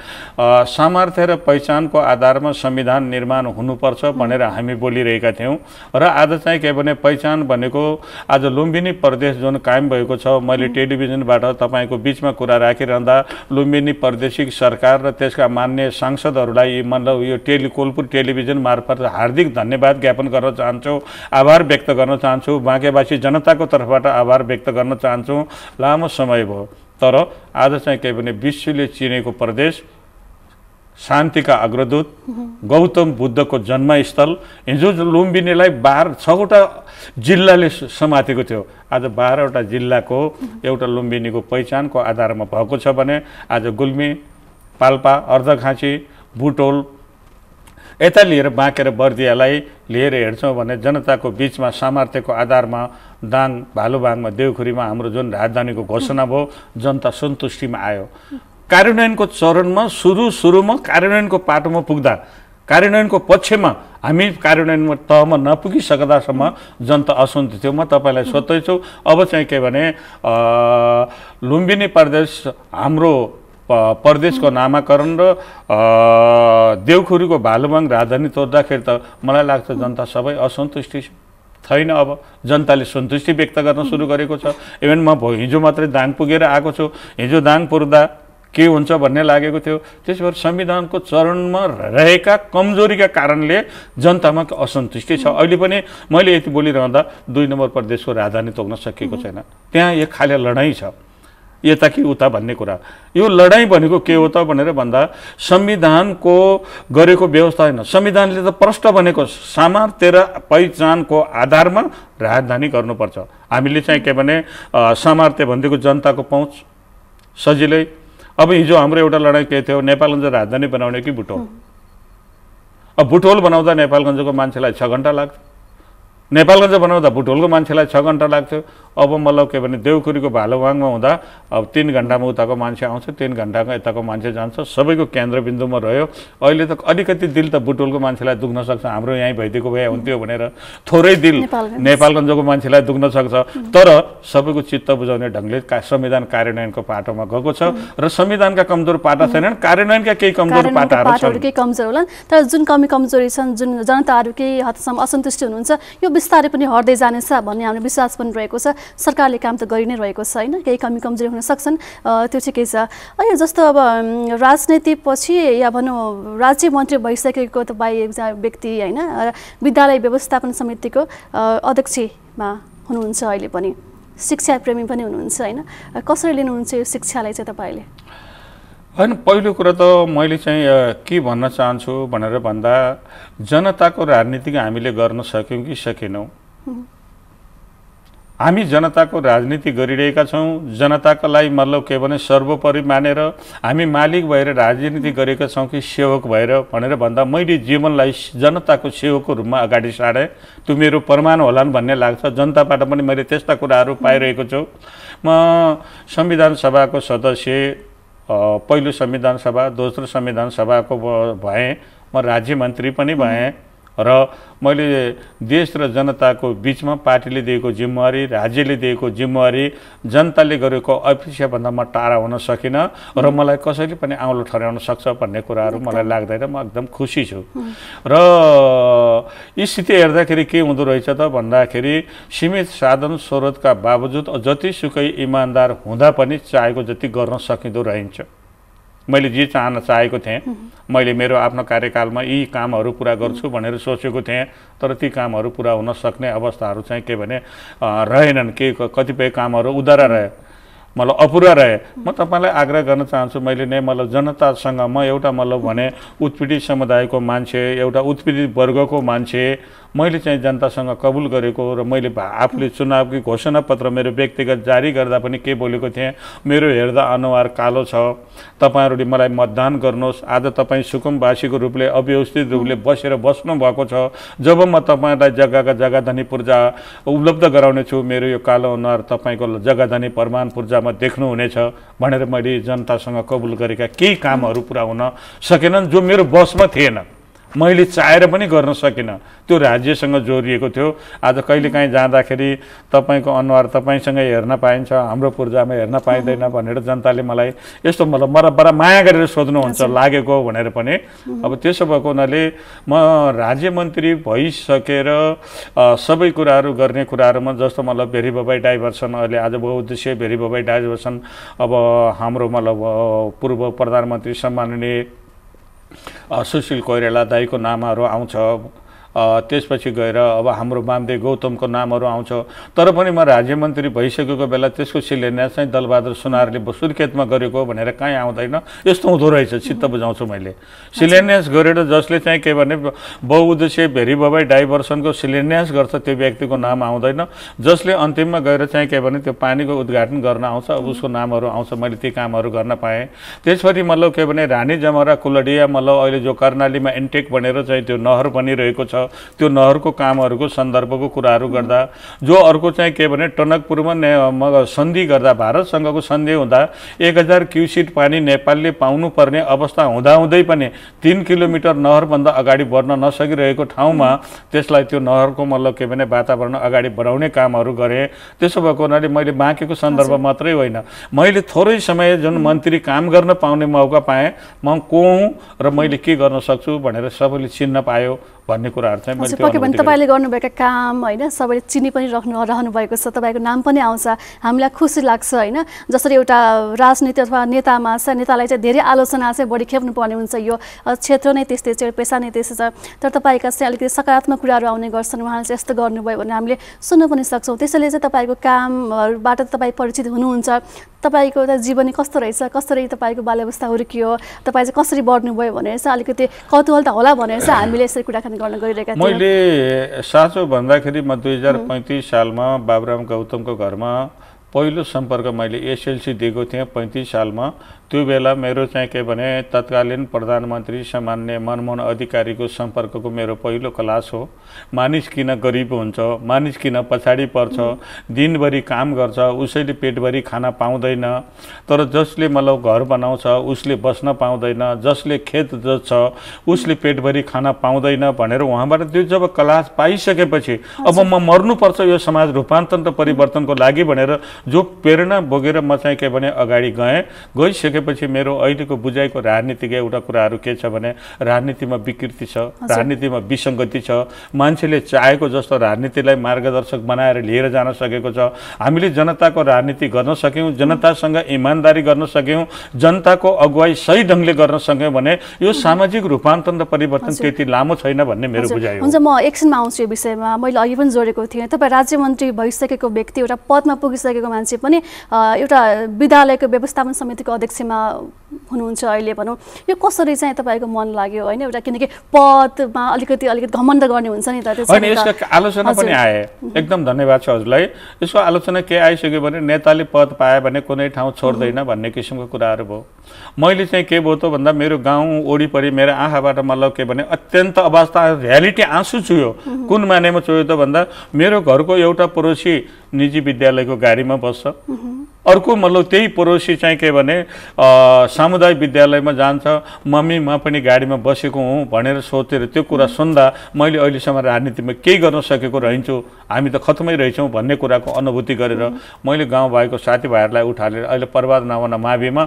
सामर्थ्य र पहिचानको आधारमा संविधान निर्माण हुनुपर्छ भनेर हामी बोलिरहेका थियौँ। र आज चाहिँ के भने पहिचान भनेको आज लुम्बिनी प्रदेश जुन कायम भएको छ, मैले टेलिभिजनबाट तपाईँको बिचमा कुरा राखिरहँदा लुम्बिनी प्रादेशिक सरकार र त्यसका मान्य सांसदहरूलाई मतलब यो कोलपुर टेलिभिजन मार्फत हार्दिक धन्यवाद ज्ञापन गर्न चाहन्छु, आभार व्यक्त गर्न चाहन्छु, बाँकेवासी जनताको तर्फबाट आभार व्यक्त गर्न चाहन्छु। लामो समय भयो तर आज चाहिँ के भने विश्वले चिनेको प्रदेश, शान्तिका अग्रदूत, गौतम बुद्धको जन्मस्थल, हिजो लुम्बिनीलाई 6वटा जिल्लाले समातेको थियो, आज 12वटा जिल्लाको एउटा लुम्बिनीको पहिचानको आधारमा भएको छ भने आज गुल्मी, पाल्पा, अर्धखाँची, बुटोल यता लिएर बाँकेर बर्दियालाई लिएर हेर्छौँ भने जनताको बिचमा सामर्थ्यको आधारमा दाङ भालुबाङमा देउखुरीमा हाम्रो जुन राजधानीको घोषणा भयो जनता सन्तुष्टिमा आयो। कार्यान्वयनको चरणमा सुरुमा कार्यान्वयनको पाटोमा पुग्दा कार्यान्वयनको पक्षमा हामी कार्यान्वयनमा तहमा नपुगिसक्दासम्म जनता असन्तुष्ट थियो। म तपाईँलाई सोध्दैछु अब चाहिँ के भने लुम्बिनी प्रदेश हाम्रो प्रदेशको नामाकरण र देउखुरीको भालुबाङ राजधानी तोड्दाखेरि त मलाई लाग्छ जनता सबै असन्तुष्टि छैन। अब जनताले सन्तुष्टि व्यक्त गर्न सुरु गरेको छ। इभन म हिजो मात्रै दाङ पुगेर आएको छु, हिजो दाङ पुग्दा के हुन्छ भन्ने लागेको थियो। त्यसै भएर संविधानको चरणमा रहेका कमजोरीका कारणले जनतामा असन्तुष्टि छ। अहिले पनि मैले यति बोलिरहँदा 2 नम्बर प्रदेशको राजधानी तोक्न सकिएको छैन, त्यहाँ एक खाले लडाईँ छ, यता कि उता भन्ने कुरा। यो लडाईँ भनेको के हो त भनेर भन्दा संविधानको गरेको व्यवस्था होइन, संविधानले त प्रष्ट भनेको सामर्थ्य र पहिचानको आधारमा राजधानी गर्नुपर्छ। हामीले चाहिँ के भने सामर्थ्य भनेको जनताको पहुँच सजिलै। अब हिजो हाम्रो एउटा लडाईँ के थियो, नेपालगञ्ज राजधानी बनाउने कि बुटोल। अब बुटोल बनाउँदा नेपालगञ्जको मान्छेलाई 6 घण्टा लाग्थ्यो, नेपालगञ्ज बनाउँदा बुटोलको मान्छेलाई 6 घण्टा लाग्थ्यो। अब मतलब के भने देउखुरीको भालुबाङमा हुँदा अब 3 घण्टामा उताको मान्छे आउँछ, 3 घण्टाको यताको मान्छे जान्छ, सबैको केन्द्रबिन्दुमा रह्यो। अहिले त अलिकति दिल त बुटोलको मान्छेलाई दुख्न सक्छ, हाम्रो यहीँ भइदिएको भए हुन्थ्यो भनेर थोरै दिल नेपालगञ्जको मान्छेलाई दुख्न सक्छ। तर सबैको चित्त बुझाउने ढङ्गले संविधान कार्यान्वयनको पाटोमा गएको छ र संविधानका कमजोर पाटा छैनन्, कार्यान्वयनका केही कमजोर पाटाहरू छन्। कमजोर होला, तर जुन कमजोरी छन्, जुन जनताहरू केही हदसम्म असन्तुष्टि हुनुहुन्छ, यो बिस्तारै पनि हट्दै जानेछ भन्ने हाम्रो विश्वास पनि रहेको छ। सरकारले काम त गरि नै रहेको छ होइन, केही कमजोरी हुन सक्छन्, त्यो ठिकै छ। अनि जस्तो अब राजनीतिपछि या भनौँ राज्य मन्त्री भइसकेको तपाईँ एकजना व्यक्ति होइन, विद्यालय व्यवस्थापन समितिको अध्यक्षमा हुनुहुन्छ, अहिले पनि शिक्षा प्रेमी पनि हुनुहुन्छ होइन, कसरी लिनुहुन्छ यो शिक्षालाई चाहिँ तपाईँले? होइन, पहिलो कुरा त मैले चाहिँ के भन्न चाहन्छु भनेर भन्दा जनताको राजनीति हामीले गर्न सक्यौँ कि सकेनौँ। हामी जनताको राजनीति गरिरहेका छौँ, जनताको लागि मतलब के भने सर्वोपरि मानेर हामी मालिक भएर राजनीति गरेका छौँ कि सेवक भएर भनेर भन्दा मैले जीवनलाई जनताको सेवकको रूपमा अगाडि सारेँ। त्यो मेरो प्रमाण होलान् भन्ने लाग्छ। जनताबाट पनि मैले त्यस्ता कुराहरू पाइरहेको छु। म संविधान सभाको सदस्य, पहिलो संविधान सभा, दोस्रो संविधान सभाको भएँ, म राज्य मन्त्री पनि भएँ र मैले देश र जनताको बिचमा पार्टीले दिएको जिम्मेवारी, राज्यले दिएको जिम्मेवारी, जनताले गरेको अपेक्षाभन्दा म टाढा हुन सकिनँ र मलाई कसैले पनि आउँलो ठहराउन सक्छ भन्ने कुराहरू मलाई लाग्दैन। म एकदम खुसी छु। र स्थिति हेर्दाखेरि के हुँदो रहेछ त भन्दाखेरि सीमित साधन स्रोतका बावजुद जतिसुकै इमान्दार हुँदा पनि चाहेको जति गर्न सकिँदो रहन्छ। मैले जे चाहन चाहेको थिएँ, मैले मेरो आफ्नो कार्यकालमा यी कामहरू पुरा गर्छु भनेर सोचेको थिएँ, तर ती कामहरू पुरा हुन सक्ने अवस्थाहरू चाहिँ के भने रहेनन्। के कतिपय कामहरू उधारा रहे। मतलब अपुरा रहे। म तपाईँलाई आग्रह गर्न चाहन्छु, मैले नै मतलब जनतासँग म एउटा मतलब भने उत्पीडित समुदायको मान्छे, एउटा उत्पीडित वर्गको मान्छे, मैले चाहिँ जनतासँग कबुल गरेको र मैले आफूले चुनावको घोषणा पत्र मेरो व्यक्तिगत जारी गर्दा पनि के बोलेको थिएँ, मेरो हेर्दा अनुहार कालो छ, तपाईँहरूले मलाई मतदान गर्नुहोस्। आज तपाईँ सुकुमवासीको रूपले अव्यवस्थित रूपले बस्नु भएको छ, जब म तपाईँलाई जग्गाका जग्गाधनी पूर्जा उपलब्ध गराउने छु, मेरो यो कालो अनुहार तपाईँको जग्गाधनी प्रमाण पूर्जामा देख्नुहुनेछ भनेर मैले जनतासँग कबुल गरेका केही कामहरू पुरा हुन सकेनन्, जो मेरो बसमा थिएन, मैले चाहेर पनि गर्न सकिनँ। त्यो राज्यसँग जोडिएको थियो। आज कहिलेकाहीँ जाँदाखेरि तपाईँको अनुहार तपाईँसँग हेर्न पाइन्छ, हाम्रो पूर्जामा हेर्न पाइँदैन भनेर जनताले मलाई यस्तो मतलब बडा माया गरेर सोध्नुहुन्छ लागेको भनेर पनि। अब त्यसो भएको हुनाले म राज्य मन्त्री भइसकेर सबै कुराहरू गर्ने कुराहरूमा जस्तो मतलब भेरी बबाई डाइभर्सन, अहिले आज बहुउद्देश्य भेरी बबाई डाइभर्सन, अब हाम्रो मतलब पूर्व प्रधानमन्त्री सम्माननीय सुशील कोइराला दाईको नामहरू आउँछ, त्यसपछि गएर अब हाम्रो वामदेव गौतमको नामहरू आउँछ। तर पनि म राज्य मन्त्री भइसकेको बेला त्यसको शिलान्यास चाहिँ दलबहादुर सुनारले सुर्खेतमा गरेको भनेर कहीँ आउँदैन। यस्तो हुँदो रहेछ, चित्त बुझाउँछु मैले। शिलान्यास गरेर जसले चाहिँ के भने बहुउद्देश्य भेरी बबाई डाइभर्सनको शिलान्यास गर्छ त्यो व्यक्तिको नाम आउँदैन। जसले अन्तिममा गएर चाहिँ के भने त्यो पानीको उद्घाटन गर्न आउँछ, अब उसको नामहरू आउँछ। मैले ती कामहरू गर्न पाएँ। त्यसपछि मतलब के भने रानी जमरा कुलडिया मतलब अहिले जो कर्णालीमा इन्टेक बनेर चाहिँ त्यो नहर बनिरहेको छ, त्यो नहरको कामहरूको सन्दर्भको कुराहरू गर्दा, जो अर्को चाहिँ के भने टनकपुरमा सन्धि गर्दा भारतसँगको सन्धि हुँदा 1000 क्युसेक पानी नेपालले पाउनुपर्ने अवस्था हुँदाहुँदै पनि 3 किलोमिटर नहरभन्दा अगाडि बढ्न नसकिरहेको ठाउँमा त्यसलाई त्यो नहरको मतलब के भने वातावरण अगाडि बढाउने कामहरू गरेँ। त्यसो भएको हुनाले मैले बाँकीको सन्दर्भ मात्रै होइन, मैले थोरै समय जुन मन्त्री काम गर्न पाउने मौका पाएँ, म को हुँ र मैले के गर्न सक्छु भनेर सबैले चिन्न पायो भन्ने कुराहरू चाहिँ मैले पक्कै पनि तपाईँले गर्नुभएका काम होइन सबैले चिनी पनि रहनु भएको छ, तपाईँको नाम पनि आउँछ, हामीलाई खुसी लाग्छ होइन। जसरी एउटा राजनीति अथवा नेतामा छ, नेतालाई चाहिँ धेरै आलोचना चाहिँ बढी खेप्नुपर्ने हुन्छ, यो क्षेत्र नै त्यस्तै छ, पेसा नै त्यस्तै छ, तर तपाईँका चाहिँ अलिकति सकारात्मक कुराहरू आउने गर्छन्, उहाँले चाहिँ यस्तो गर्नुभयो भने हामीले सुन्न पनि सक्छौँ। त्यसैले चाहिँ तपाईँको कामहरूबाट तपाईँ परिचित हुनुहुन्छ, तपाईँको एउटा जीवनी कस्तो रहेछ, कसरी तपाईँको बाल्यावस्था हुर्कियो, तपाईँ चाहिँ कसरी बढ्नुभयो भनेर चाहिँ अलिकति कौतूहल त होला भनेर चाहिँ हामीले यसरी कुराकानी गर्न गइरहेका थियौँ। मैले साँचो भन्दाखेरि म 2035 सालमा बाबुराम गौतमको घरमा पहिलो सम्पर्क मैले एसएलसी दिएको थिएँ 35 सालमा। त्यो बेला मेरो चाहिँ के भने तत्कालीन प्रधानमन्त्री सामान्य मनमोहन अधिकारीको सम्पर्कको मेरो पहिलो क्लास हो। मानिस किन गरिब हुन्छ, मानिस किन पछाडि पर्छ, दिनभरि काम गर्छ, उसैले पेटभरि खाना पाउँदैन, तर जसले मतलब घर बनाउँछ उसले बस्न पाउँदैन, जसले खेत जोत्छ उसले पेटभरि खाना पाउँदैन भनेर उहाँबाट त्यो जब क्लास पाइसकेपछि अब म मर्नुपर्छ यो समाज रूपान्तरण र परिवर्तनको लागि भनेर जो प्रेरणा बोकेर म चाहिँ के भने अगाडि गइसकेपछि मेरो अहिलेको बुझाइको राजनीतिको एउटा कुराहरू के छ भने राजनीतिमा विकृति छ, राजनीतिमा विसङ्गति छ, मान्छेले चाहेको जस्तो राजनीतिलाई मार्गदर्शक बनाएर लिएर जान सकेको छ। हामीले जनताको राजनीति गर्न सक्यौँ, जनतासँग इमानदारी गर्न सक्यौँ, जनताको अगुवाई सही ढङ्गले गर्न सक्यौँ भने यो सामाजिक रूपान्तरण र परिवर्तन त्यति लामो छैन भन्ने मेरो बुझाइ हो। हुन्छ, म एकछिनमा आउँछु यो विषयमा। मैले अघि पनि जोडेको थिएँ, तपाईँ राज्य मन्त्री भइसकेको व्यक्ति, एउटा पदमा पुगिसकेको मान्छे पनि एउटा विद्यालयको व्यवस्थापन समितिको अध्यक्षमा हुनुहुन्छ अहिले भनौँ, यो कसरी चाहिँ तपाईँको मन लाग्यो होइन? एउटा किनकि पदमा अलिकति घमण्ड गर्ने हुन्छ नि त, होइन यसको आलोचना पनि आए। एकदम धन्यवाद छ हजुरलाई। यसको आलोचना के आइसक्यो भने नेताले पद पायो भने कुनै ठाउँ छोड्दैन भन्ने किसिमको कुराहरू भयो। मैले चाहिँ के भयो त भन्दा मेरो गाउँ वरिपरि मेरो आँखाबाट मतलब के भने अत्यन्त अवस्था रियालिटी आँसु चुयो। कुन मानेमा चुयो त भन्दा मेरो घरको एउटा पडोसी निजी विद्यालयको गाडीमा बस्छ, अर्को मतलब त्यही पडोसी चाहिँ के भने सामुदायिक विद्यालयमा जान्छ, मम्मी म पनि गाडीमा बसेको हुँ भनेर सोचेर त्यो कुरा सुन्दा मैले अहिलेसम्म राजनीतिमा केही गर्न सकेको रहन्छु, हामी त खतमै रहेछौँ भन्ने कुराको अनुभूति गरेर मैले गाउँ भएको साथीभाइहरूलाई उठालेर अहिले प्रभात नवना माविमा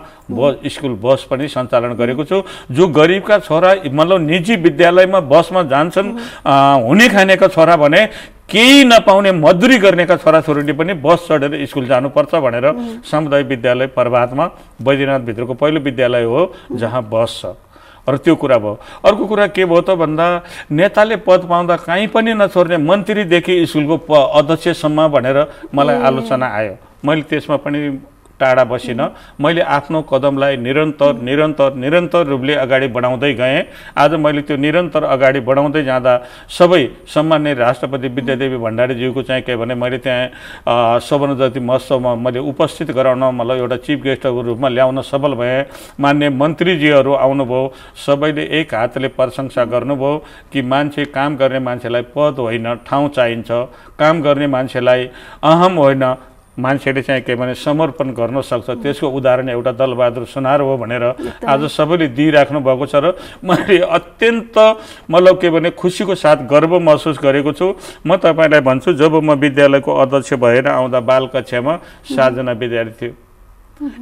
स्कुल बस पनि सञ्चालन गरेको छु। जो गरिबका छोरा मतलब निजी विद्यालयमा बसमा जान्छन्, हुने खानेका छोरा भने केही नपाउने मजदुरी गर्नेका छोराछोरीले पनि बस चढेर स्कुल जानुपर्छ भनेर सामुदायिक विद्यालय प्रभातमा बैद्यनाथभित्रको पहिलो विद्यालय हो जहाँ बस छ र त्यो कुरा भयो। अर्को कुरा के भयो त भन्दा नेताले पद पाउँदा कहीँ पनि नछोड्ने मन्त्रीदेखि स्कुलको अध्यक्षसम्म भनेर मलाई आलोचना आयो। मैले त्यसमा पनि टाढा बसिन, मैले आफ्नो कदमलाई निरन्तर रूपले अगाडि बढाउँदै गएँ। आज मैले त्यो निरन्तर अगाडि बढाउँदै जाँदा सबै सम्माननीय राष्ट्रपति विद्यादेवी भण्डारीज्यूको चाहिँ के भने मैले त्यहाँ स्वर्ण जयन्ती महोत्सवमा मैले उपस्थित गराउन मतलब एउटा चिफ गेस्टको रूपमा ल्याउन सफल भएँ। मान्य मन्त्रीजीहरू आउनुभयो, सबैले एक हातले प्रशंसा गर्नुभयो कि मान्छे काम गर्ने मान्छेलाई पद होइन ठाउँ चाहिन्छ, काम गर्ने मान्छेलाई अहम होइन मान्छेले चाहिँ के भने समर्पण गर्न सक्छ। त्यसको उदाहरण एउटा दलबहादुर सुनार हो भनेर आज सबैले दिइराख्नु भएको छ र मैले अत्यन्त मतलब के भने खुसीको साथ गर्व महसुस गरेको छु। म तपाईलाई भन्छु, जब म विद्यालयको अध्यक्ष भएर आउँदा बाल कक्षामा 7 जना विद्यार्थी थियो।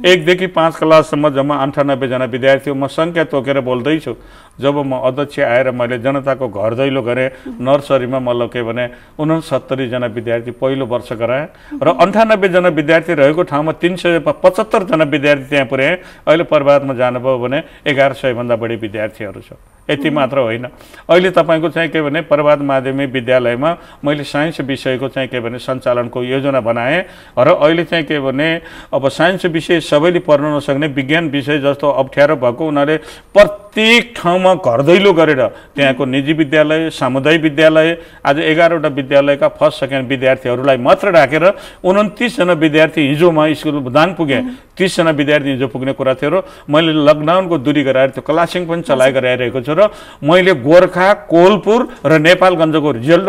1 देखि 5 क्लाससम्म जम्मा 98 जना विद्यार्थी थियो। म सङ्ख्या तोकेर बोल्दैछु। जब म अध्यक्ष आएर मैले जनताको घर दैलो गरेँ, नर्सरीमा मतलब के भने 69 जना विद्यार्थी पहिलो वर्ष गराएँ र 98 जना विद्यार्थी रहेको ठाउँमा 375 जना विद्यार्थी त्यहाँ पुर्याएँ। अहिले प्रभातमा जानुभयो भने 1100 भन्दा बढी विद्यार्थीहरू छ। यति मात्र होइन, अहिले तपाईँको चाहिँ के भने प्रभात माध्यमिक विद्यालयमा मैले साइन्स विषयको चाहिँ के भने सञ्चालनको योजना बनाएँ र अहिले चाहिँ के भने अब साइन्स विषय सबैले पढ्न नसक्ने विज्ञान विषय जस्तो अप्ठ्यारो भएको हुनाले प्रत्येक ठाउँमा घर दैलो गरेर त्यहाँको निजी विद्यालय, सामुदायिक विद्यालय, आज 11वटा विद्यालयका फर्स्ट सेकेन्ड विद्यार्थीहरूलाई मात्र राखेर 29 जना विद्यार्थी हिजोमा स्कुल दान पुगे। 30 जना विद्यार्थी हिजो पुग्ने कुरा थियो र मैले लकडाउनको दूरी गराएर त्यो क्लासिङ पनि चलाइ गराइरहेको छु र मैले गोर्खा, कोलपुर र नेपालगञ्जको रिजल्ट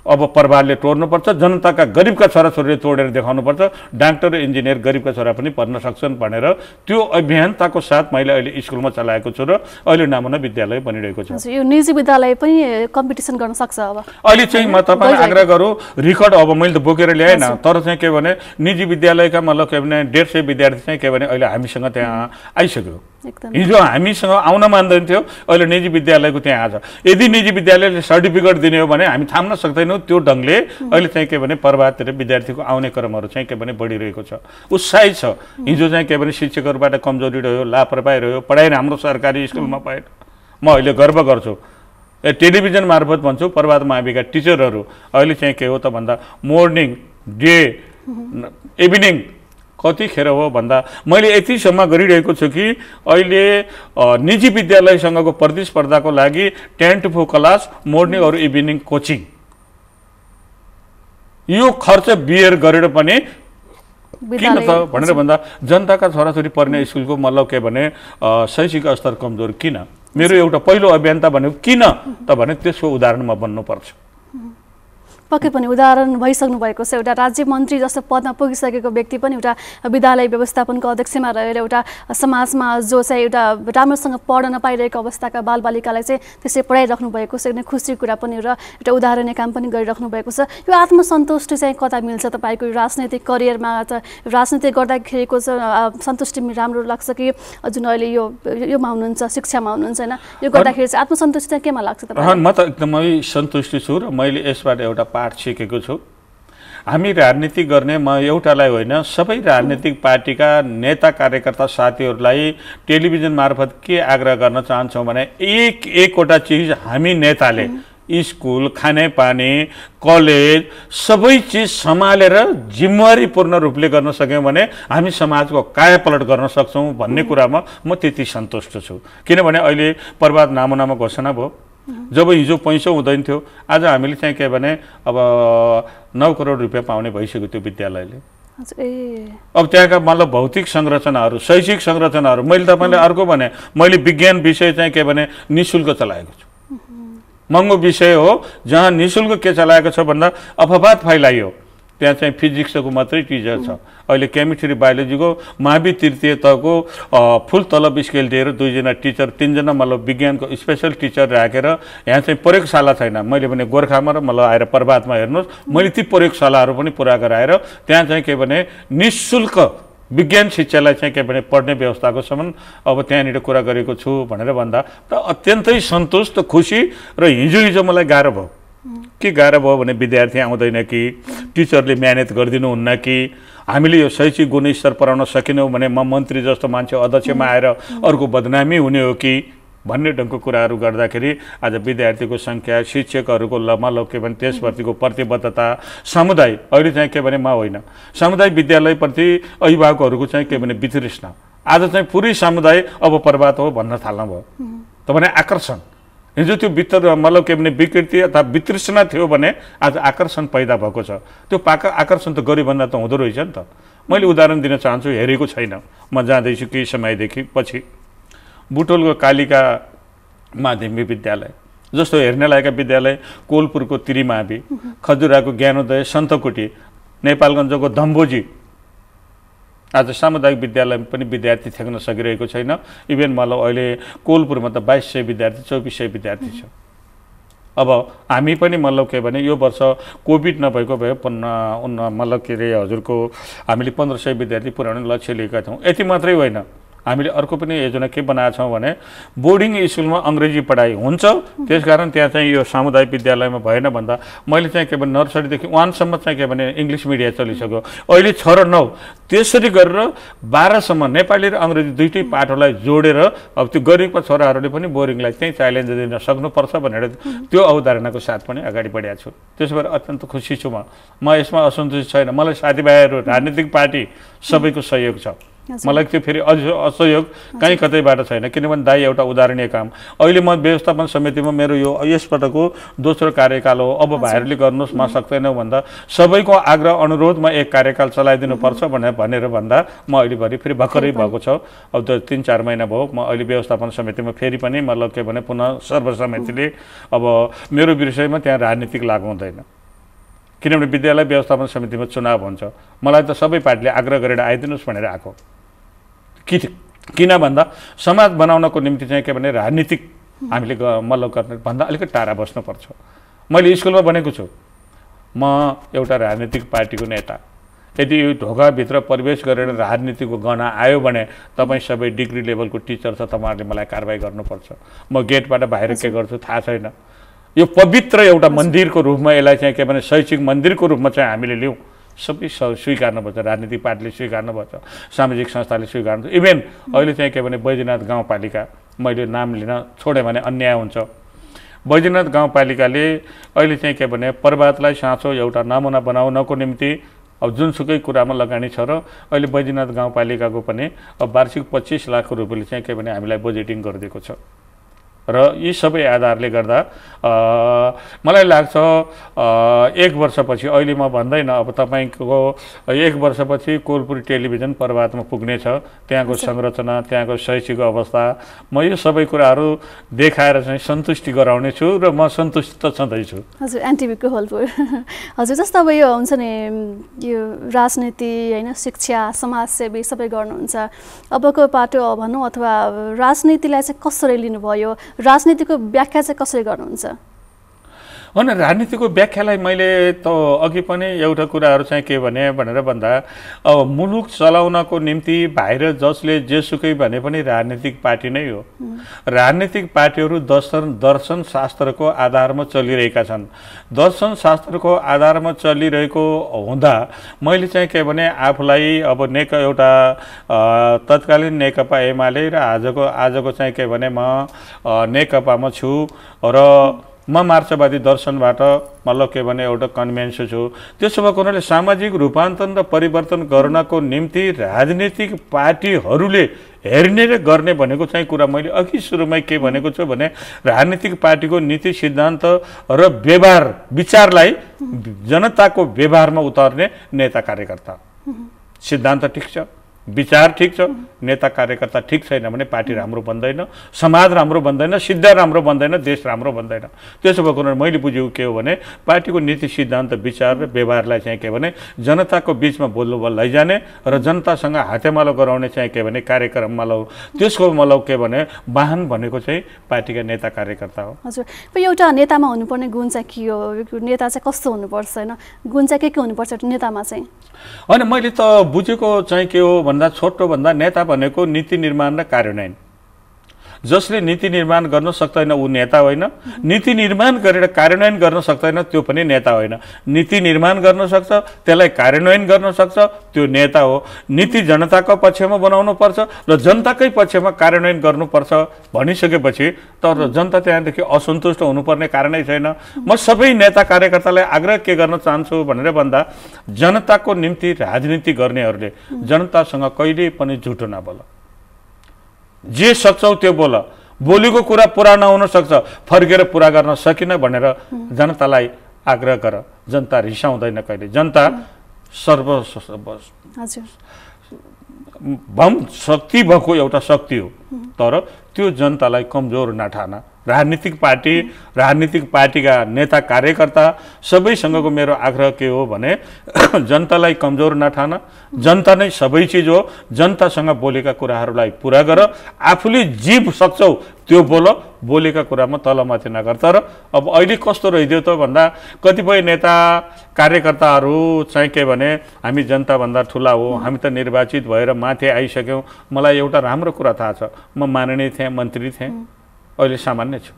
अब प्रभावले तोड्नुपर्छ। जनताका गरिबका छोराछोरीले तोडेर देखाउनुपर्छ। डाक्टर इन्जिनियर गरिबका छोरा पनि पढ्न सक्छन् भनेर त्यो अभियानताको साथ मैले अहिले स्कुलमा चलाएको छु र अहिले नमुना विद्यालय बनिरहेको छ। यो निजी विद्यालय पनि कम्पिटिसन गर्न सक्छ अब? अहिले चाहिँ म तपाईँलाई आग्रह गरौँ, रिकर्ड अब मैले त बोकेर ल्याएन, तर चाहिँ के भने निजी विद्यालयका मतलब के भने 150 विद्यार्थी चाहिँ के भने अहिले हामीसँग त्यहाँ आइसक्यो। हिजो हामीसँग आउन मान्दैन थियो, अहिले निजी विद्यालयको त्यहाँ आज। यदि निजी विद्यालयले सर्टिफिकेट दिने हो भने हामी थाम्न सक्दैनौँ। त्यो ढङ्गले अहिले चाहिँ के भने प्रभाततिर विद्यार्थीको आउने क्रमहरू चाहिँ के भने बढिरहेको छ, उत्साही छ। हिजो चाहिँ के भने शिक्षकहरूबाट कमजोरी रह्यो, लापरवाही रह्यो, पढाइ हाम्रो सरकारी स्कुलमा पाएन। म अहिले गर्व गर्छु, टेलिभिजन मार्फत भन्छु, प्रभात माविका टिचरहरू अहिले चाहिँ के हो त भन्दा मोर्निङ, डे, इभिनिङ कतिखेर हो भन्दा मैले यतिसम्म गरिरहेको छु कि अहिले निजी विद्यालयसँगको प्रतिस्पर्धाको लागि 10 to 4 क्लास, मोर्निङ अरू इभिनिङ कोचिङ, यो खर्च बियर गरेर पनि किन त भनेर भन्दा जनताका छोराछोरी पढ्ने स्कुलको मतलब के भने शैक्षिक स्तर कमजोर किन? मेरो एउटा पहिलो अभियान त भनेको किन त भने त्यसको उदाहरण म बन्नुपर्छ। पक्कै पनि उदाहरण भइसक्नु भएको छ। एउटा राज्य मन्त्री जस्तो पदमा पुगिसकेको व्यक्ति पनि एउटा विद्यालय व्यवस्थापनको अध्यक्षमा रहेर एउटा समाजमा जो चाहिँ एउटा राम्रोसँग पढ्न नपाइरहेको अवस्थाका बालबालिकालाई चाहिँ त्यसै पढाइराख्नु भएको छ। एकदमै खुसीको कुरा पनि र एउटा उदाहरणीय काम पनि गरिराख्नु भएको छ। यो आत्मसन्तुष्टि चाहिँ कता मिल्छ तपाईँको राजनैतिक करियरमा? राजनीति गर्दाखेरिको सन्तुष्टि राम्रो लाग्छ कि जुन अहिले योमा हुनुहुन्छ, शिक्षामा हुनुहुन्छ होइन, यो गर्दाखेरि चाहिँ आत्मसन्तुष्टि चाहिँ केमा लाग्छ तपाईँ? म त एकदमै सन्तुष्टि छु र मैले यसबाट एउटा पाठ सिकेको छु। हामी राजनीति गर्ने म एउटालाई होइन, सबै राजनीतिक पार्टीका नेता कार्यकर्ता साथीहरूलाई टेलिभिजन मार्फत के आग्रह गर्न चाहन्छौँ भने एकवटा चिज हामी नेताले स्कुल, खानेपानी, कलेज सबै चिज सम्हालेर जिम्मेवारीपूर्ण रूपले गर्न सक्यौँ भने हामी समाजको कायापलट गर्न सक्छौँ भन्ने कुरामा म त्यति सन्तुष्ट छु। किनभने अहिले प्रभात नामो घोषणा भयो। जब हिजो पैसो हुँदैन थियो, आज हामीले चाहिँ के भने अब 9 करोड रुपियाँ पाउने भइसक्यो त्यो विद्यालयले। अब त्यहाँका मतलब भौतिक संरचनाहरू, शैक्षिक संरचनाहरू, मैले तपाईँले अर्को भने मैले विज्ञान विषय चाहिँ के भने निःशुल्क चलाएको छु। महँगो विषय हो जहाँ निःशुल्क के चलाएको छ भन्दा अपवाद फैलाइयो। त्यहाँ चाहिँ फिजिक्सको मात्रै टिचर छ। अहिले केमिस्ट्री बायोलोजीको मावि तृतीय तहको फुल तलब स्केल दिएर 2 जना टिचर, 3 जना मतलब विज्ञानको स्पेसल टिचर राखेर यहाँ चाहिँ प्रयोगशाला छैन। मैले भने गोर्खामा र मतलब आएर प्रभातमा हेर्नुहोस्, मैले ती प्रयोगशालाहरू पनि पुरा गराएर त्यहाँ चाहिँ के भने निःशुल्क विज्ञान शिक्षालाई चाहिँ के भने पढ्ने व्यवस्थाको सम्म अब त्यहाँनिर कुरा गरेको छु भनेर भन्दा त अत्यन्तै सन्तुष्ट, खुसी र हिजो मलाई गाह्रो भयो। के गाह्रो भयो भने विद्यार्थी आउँदैन कि, टिचरले म्यानेज गरिदिनुहुन्न कि, हामीले यो शैक्षिक गुणस्तर पढाउन सकेनौँ भने म मन्त्री जस्तो मान्छे अध्यक्षमा आएर अर्को बदनामी हुने हो कि भन्ने ढङ्गको कुराहरू गर्दाखेरि आज विद्यार्थीको सङ्ख्या, शिक्षकहरूको के भने त्यसप्रतिको प्रतिबद्धता, समुदाय अहिले चाहिँ के भने होइन समुदाय विद्यालयप्रति अभिभावकहरूको चाहिँ के भने वितृष्णा, आज चाहिँ पुरै समुदाय अब बर्बाद हो भन्न थाल्नु भयो। तपाईँले आकर्षण, हिजो त्यो के भने विकृति अथवा वितृष्णा थियो भने आज आकर्षण पैदा भएको छ। त्यो आकर्षण त गरिबभन्दा त हुँदो रहेछ नि त। मैले उदाहरण दिन चाहन्छु, हेरेको छैन म जाँदैछु केही समयदेखि पछि बुटोलको कालिका माध्यमिक विद्यालय जस्तो हेर्न लायकका विद्यालय, कोलपुरको त्रिमावि, खजुराको ज्ञानोदय, सन्तकोटी, नेपालगञ्जको धम्बोजी आज सामुदायिक विद्यालयमा पनि विद्यार्थी थ्याक्न सकिरहेको छैन। इभेन मतलब अहिले कोलपुरमा त 2200 विद्यार्थी 2400 विद्यार्थी छ। अब हामी पनि के भने यो वर्ष कोभिड नभएको भए के अरे हजुरको हामीले 1500 विद्यार्थी पुर्याउने लक्ष्य लिएका थियौँ। यति मात्रै होइन, हामीले अर्को पनि योजना के बनाएको छौँ भने बोर्डिङ स्कुलमा अङ्ग्रेजी पढाइ हुन्छ, त्यसकारण त्यहाँ चाहिँ यो सामुदायिक विद्यालयमा भएन भन्दा मैले चाहिँ के भने नर्सरीदेखि 1 सम्म चाहिँ के भने इङ्ग्लिस मिडियम चलिसक्यो। अहिले 6 र 9 त्यसरी गरेर 12 सम्म नेपाली र अङ्ग्रेजी दुईटै पाठलाई जोडेर अब त्यो गरिबका छोराहरूले पनि बोर्डिङलाई चाहिँ च्यालेन्ज दिन सक्नुपर्छ भनेर त्यो अवधारणाको साथ पनि अगाडि बढाएको छु। त्यसो भएर अत्यन्त खुसी छु म यसमा असन्तुष्ट छैन। मलाई साथीभाइहरू, राजनीतिक पार्टी सबैको सहयोग छ। मलाई त्यो फेरि असहयोग कहीँ कतैबाट छैन, किनभने दाइ एउटा उदाहरणीय काम। अहिले म व्यवस्थापन समितिमा मेरो यो यसपटकको दोस्रो कार्यकाल हो। अब भाइहरूले गर्नुहोस् म सक्दैनौ भन्दा सबैको आग्रह अनुरोधमा एक कार्यकाल चलाइदिनुपर्छ भनेर भन्दा म अहिलेभरि फेरि भर्खरै भएको छ। अब त 3-4 महिना भयो म अहिले व्यवस्थापन समितिमा फेरि पनि के भने पुनः सर्वसम्मतिले अब मेरो विषयमा त्यहाँ राजनीतिक लागु हुँदैन, किनभने विद्यालय व्यवस्थापन समितिमा चुनाव हुन्छ। मलाई त सबै पार्टीले आग्रह गरेर आइदिनुहोस् भनेर आएको। किन भन्दा समाज बनाउनको निम्ति चाहिँ के भने राजनीतिक हामीले गर्ने भन्दा अलिकति टाढा बस्नुपर्छ। मैले स्कुलमा भनेको छु म एउटा राजनीतिक पार्टीको नेता, यदि यो ढोकाभित्र प्रवेश गरेर राजनीतिको गहना आयो भने तपाईँ सबै डिग्री लेभलको टिचर छ, तपाईँहरूले मलाई कारबाही गर्नुपर्छ। म गेटबाट बाहिर के गर्छु थाहा छैन। यो पवित्र एउटा मन्दिरको रूपमा यसलाई चाहिँ के भने शैक्षिक मन्दिरको रूपमा चाहिँ हामीले लिउँ। सबै स्वीकार्नुपर्छ, राजनीतिक पार्टीले स्वीकार्नुपर्छ, सामाजिक संस्थाले स्वीकार्नुपर्छ। इभेन अहिले चाहिँ के भने बैजनाथ गाउँपालिका, मैले नाम लिन छोडेँ भने अन्याय हुन्छ। बैजनाथ गाउँपालिकाले अहिले चाहिँ के भने पर्वतलाई साँचो एउटा नमुना बनाउनको निम्ति अब जुनसुकै कुरामा लगानी छ र अहिले बैजनाथ गाउँपालिकाको पनि अब वार्षिक 25 लाख रुपियाँले चाहिँ के भने हामीलाई बजेटिङ गरिदिएको छ। र यी सबै आधारले गर्दा मलाई लाग्छ 1 वर्षपछि, अहिले म भन्दैन, अब तपाईँको 1 वर्षपछि कोलपुर टेलिभिजन पर्वतमा पुग्नेछ। त्यहाँको संरचना, त्यहाँको शैक्षिक अवस्था, म यो सबै कुराहरू देखाएर चाहिँ सन्तुष्टि गराउने छु र म सन्तुष्ट छँदैछु। हजुर, एनटिभीको होलपुर। हजुर, जस्तो अब यो हुन्छ नि यो राजनीति होइन, शिक्षा, समाजसेवी सबै गर्नुहुन्छ। अबको पाटो भनौँ अथवा राजनीतिलाई चाहिँ कसरी लिनुभयो, राजनीतिको व्याख्या चाहिँ कसरी गर्नुहुन्छ? होइन, राजनीतिको व्याख्यालाई मैले त अघि पनि एउटा कुराहरू चाहिँ के भने भनेर भन्दा अब मुलुक चलाउनको निम्ति बाहिर जसले जेसुकै भने पनि राजनीतिक पार्टी नै हो। राजनीतिक पार्टीहरू दर्शन शास्त्रको आधारमा चलिरहेका छन्। दर्शन शास्त्रको आधारमा चलिरहेको हुँदा मैले चाहिँ के भने आफूलाई अब एउटा तत्कालीन नेकपा एमाले र आजको चाहिँ के भने म नेकपामा छु र म मार्क्सवादी दर्शनबाट के भने एउटा कन्भेन्स छु। त्यसो भएको हुनाले सामाजिक रूपान्तरण र परिवर्तन गर्नको निम्ति राजनीतिक पार्टीहरूले हेर्ने र गर्ने भनेको चाहिँ कुरा मैले अघि सुरुमै के भनेको छु भने राजनीतिक पार्टीको नीति सिद्धान्त र व्यवहार विचारलाई जनताको व्यवहारमा उतार्ने नेता कार्यकर्ता। सिद्धान्त ठिक छ, विचार ठिक छ, नेता कार्यकर्ता ठिक छैन भने पार्टी राम्रो बन्दैन, समाज राम्रो बन्दैन, सिद्धा राम्रो बन्दैन, देश राम्रो बन्दैन। त्यसो भएको हुनाले मैले बुझेको के हो भने पार्टीको नीति सिद्धान्त विचार र व्यवहारलाई चाहिँ के भने जनताको बिचमा बोल्लो लैजाने र जनतासँग हातेमालो गराउने चाहिँ के भने कार्यक्रममा त्यसको के भने वाहन भनेको चाहिँ पार्टीका नेता कार्यकर्ता हो। हजुर, एउटा नेतामा हुनुपर्ने गुण चाहिँ के हो? नेता चाहिँ कस्तो हुनुपर्छ होइन, गुण चाहिँ के हुनुपर्छ नेतामा चाहिँ? होइन, मैले त बुझेको चाहिँ के हो भन्दा छोटो भन्दा नेता भनेको नीति निर्माण र कार्यान्वयन। जसले नीति निर्माण गर्न सक्दैन ऊ नेता होइन, नीति निर्माण गरेर कार्यान्वयन गर्न सक्दैन त्यो पनि नेता होइन। नीति निर्माण गर्न सक्छ, त्यसलाई कार्यान्वयन गर्न सक्छ, त्यो नेता हो। नीति जनताको पक्षमा बनाउनु पर्छ र जनताकै पक्षमा कार्यान्वयन गर्नुपर्छ भनिसकेपछि तर जनता त्यहाँदेखि असन्तुष्ट हुनुपर्ने कारणै छैन। म सबै नेता कार्यकर्तालाई आग्रह के गर्न चाहन्छु भनेर भन्दा जनताको निम्ति राजनीति गर्नेहरूले जनतासँग कहिल्यै पनि झुटो नबोल, जे सक्छौ त्यो बोल, बोलेको कुरा पुरा नहुन सक्छ, फर्केर पुरा गर्न सकिन भनेर जनतालाई आग्रह गर। जनता रिसाउँदैन कहिले, जनता भम शक्ति भएको एउटा शक्ति हो, तर त्यो जनतालाई कमजोर नठान। राजनीतिक पार्टीका नेता कार्यकर्ता सबैसँगको मेरो आग्रह के हो भने जनतालाई कमजोर नठान, जनता नै सबै चिज हो, जनतासँग बोलेका कुराहरूलाई पुरा गर, आफूले जे सक्छौ त्यो बोल, बोलेका कुरामा तलमाथि नगर। तर अब अहिले कस्तो रहिदियो त भन्दा कतिपय नेता कार्यकर्ताहरू चाहिँ के भने हामी जनताभन्दा ठुला हो, हामी त निर्वाचित भएर माथि आइसक्यौँ, मलाई एउटा राम्रो कुरा थाहा छ, म माननीय थिएँ, मन्त्री थिएँ, अहिले सामान्य छु।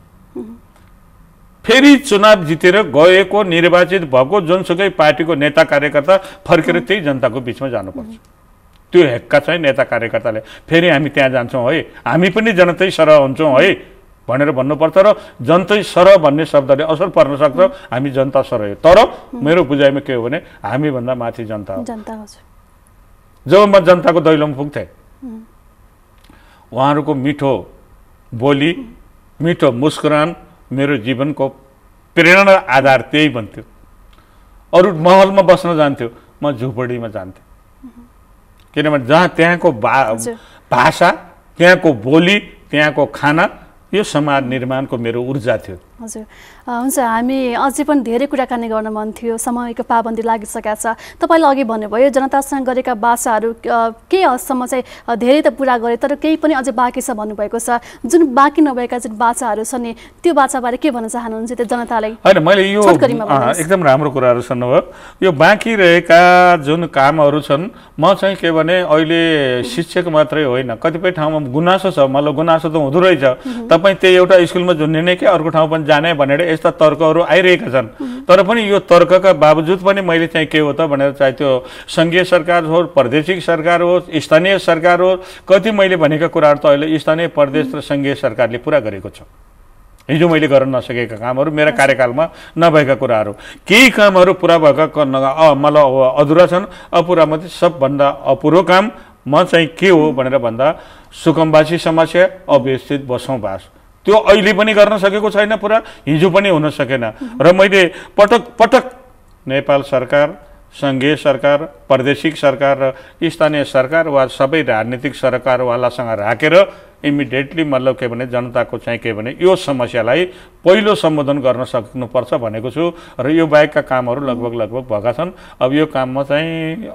फेरि चुनाव जितेर गएको निर्वाचित भएको जुनसुकै पार्टीको नेता कार्यकर्ता फर्केर त्यही जनताको बिचमा जानुपर्छ। त्यो हेक्का चाहिँ नेता कार्यकर्ताले फेरि हामी त्यहाँ जान्छौँ है, हामी पनि जनतै सरह हुन्छौँ है भनेर भन्नुपर्छ र जनतै सरह भन्ने शब्दले असर पर्न सक्छ। हामी जनता सरह हो, तर मेरो बुझाइमा के हो भने हामीभन्दा माथि जनता हो। जब म जनताको दैलोमा पुग्थेँ, उहाँहरूको मिठो बोली, मिठो मुस्कुरान मेरो जीवनको प्रेरणा आधार त्यही बन्थ्यो। अरू महलमा बस्न जान्थ्यो, म झुपडीमा जान्थेँ, किनभने जहाँ त्यहाँको भाषा, त्यहाँको बोली, त्यहाँको खाना, यो समाज निर्माणको मेरो ऊर्जा थियो। हजुर हुन्छ, हामी अझै पनि धेरै कुराकानी गर्न मन थियो, समयको पाबन्दी लागिसकेको छ। तपाईँले अघि भन्नुभयो जनतासँग गरेका बाचाहरू केही हदसम्म चाहिँ धेरै त पुरा गरे तर केही पनि अझै बाँकी छ भन्नुभएको छ। जुन बाँकी नभएका जुन बाचाहरू छन् नि त्यो बाचाबारे के भन्न चाहनुहुन्छ त्यो जनतालाई? होइन, मैले यो एकदम राम्रो कुराहरू सुन्नुभयो। यो बाँकी रहेका जुन कामहरू छन्, म चाहिँ के भने अहिले शिक्षक मात्रै होइन, कतिपय ठाउँमा गुनासो छ, मतलब गुनासो त हुँदो रहेछ, तपाईँ त्यही एउटा स्कुलमा झुन्डिने कि अर्को ठाउँ पनि जाने भनेर यस्ता तर्कहरू आइरहेका छन्। तर पनि यो तर्कका बावजुद पनि मैले चाहिँ के हो त भनेर चाहे त्यो सङ्घीय सरकार होस्, प्रादेशिक सरकार होस्, स्थानीय सरकार होस्, कति मैले भनेका कुराहरू त अहिले स्थानीय प्रदेश र सङ्घीय सरकारले पुरा गरेको छ। हिजो मैले गर्न नसकेका कामहरू, मेरा कार्यकालमा नभएका कुराहरू, केही कामहरू पुरा भएका मतलब अधुरा छन्, अपुरा मात्रै सबभन्दा अपुरो काम म चाहिँ के हो भनेर भन्दा सुकुम्बासी समस्या, अव्यवस्थित बसोबास, त्यो अहिले पनि गर्न सकेको छैन पुरा, हिजो पनि हुन सकेन। र मैले पटक पटक नेपाल सरकार, सङ्घीय सरकार, प्रादेशिक सरकार र स्थानीय सरकार वा सबै राजनीतिक सरकारवालासँग राखेर इमिडिएटली मतलब के भने जनताको चाहिँ के भने यो समस्यालाई पहिलो सम्बोधन गर्न सक्नुपर्छ भनेको छु। र यो बाहेकका कामहरू लगभग भएका छन्। अब यो काममा चाहिँ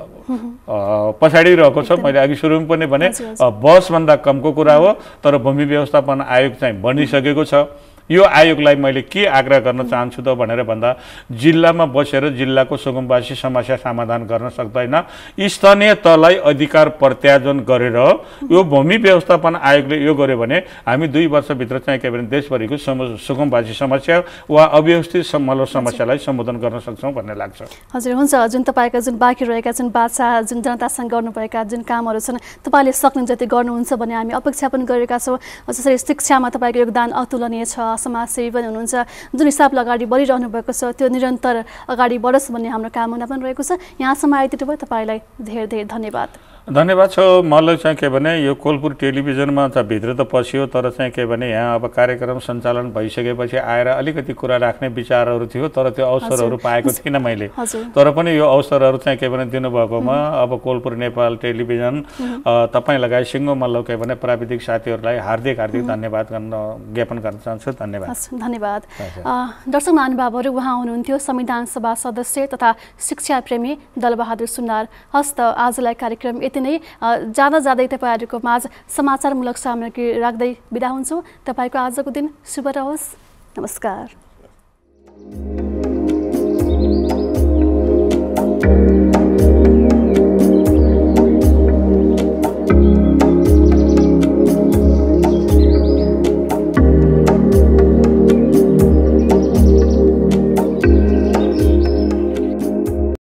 पछाडि रहेको छ। मैले अघि सुरुमा पनि भने बसभन्दा कमको कुरा हो, तर भूमि व्यवस्थापन आयोग चाहिँ बनिसकेको छ। यो आयोगलाई मैले के आग्रह गर्न चाहन्छु त भनेर भन्दा जिल्लामा बसेर जिल्लाको सुकुम्बासी समस्या समाधान गर्न सक्दैन, स्थानीय तहलाई अधिकार प्रत्यार्जन गरेर यो भूमि व्यवस्थापन आयोगले यो गर्यो भने हामी 2 वर्षभित्र चाहिँ के भने देशभरिको सुकुम्बासी समस्या वा अव्यवस्थित समस्यालाई सम्बोधन गर्न सक्छौँ भन्ने लाग्छ। हजुर हुन्छ, जुन तपाईँका जुन बाँकी रहेका जुन बाचा जुन जनतासँग गर्नुभएका जुन कामहरू छन् तपाईँले सक्ने जति गर्नुहुन्छ भन्ने हामी अपेक्षा पनि गरेका छौँ। जसरी शिक्षामा तपाईँको योगदान अतुलनीय छ, समाजसेवी पनि हुनुहुन्छ, जुन हिसाबले अगाडि बढिरहनु भएको छ त्यो निरन्तर अगाडि बढोस् भन्ने हाम्रो कामना पनि रहेको छ। यहाँसम्म आइदिनु भयो, तपाईँलाई धेरै धेरै धन्यवाद। धन्यवाद छ। मलाई चाहिँ के भने यो कोलपुर टेलिभिजनमा त भित्र त पसियो, तर चाहिँ के भने यहाँ अब कार्यक्रम सञ्चालन भइसकेपछि आएर अलिकति कुरा राख्ने विचारहरू थियो, तर त्यो अवसरहरू पाएको थिइनँ मैले। तर पनि यो अवसरहरू चाहिँ के भने दिनुभएकोमा अब कोलपुर नेपाल टेलिभिजन तपाईँ लगायत सिङ्गो मल्ल के भने प्राविधिक साथीहरूलाई हार्दिक धन्यवाद ज्ञापन गर्न चाहन्छु। धन्यवाद। दर्शक महानुभावहरू, उहाँ हुनुहुन्थ्यो संविधान सभा सदस्य तथा शिक्षा प्रेमी दलबहादुर सुनार। हस्त आजलाई कार्यक्रम यति नै। जाँदा जाँदै तपाईँहरूको माझ समाचारमूलक सामग्री राख्दै बिदा हुन्छौँ। तपाईँको आजको दिन शुभ रहोस्। नमस्कार।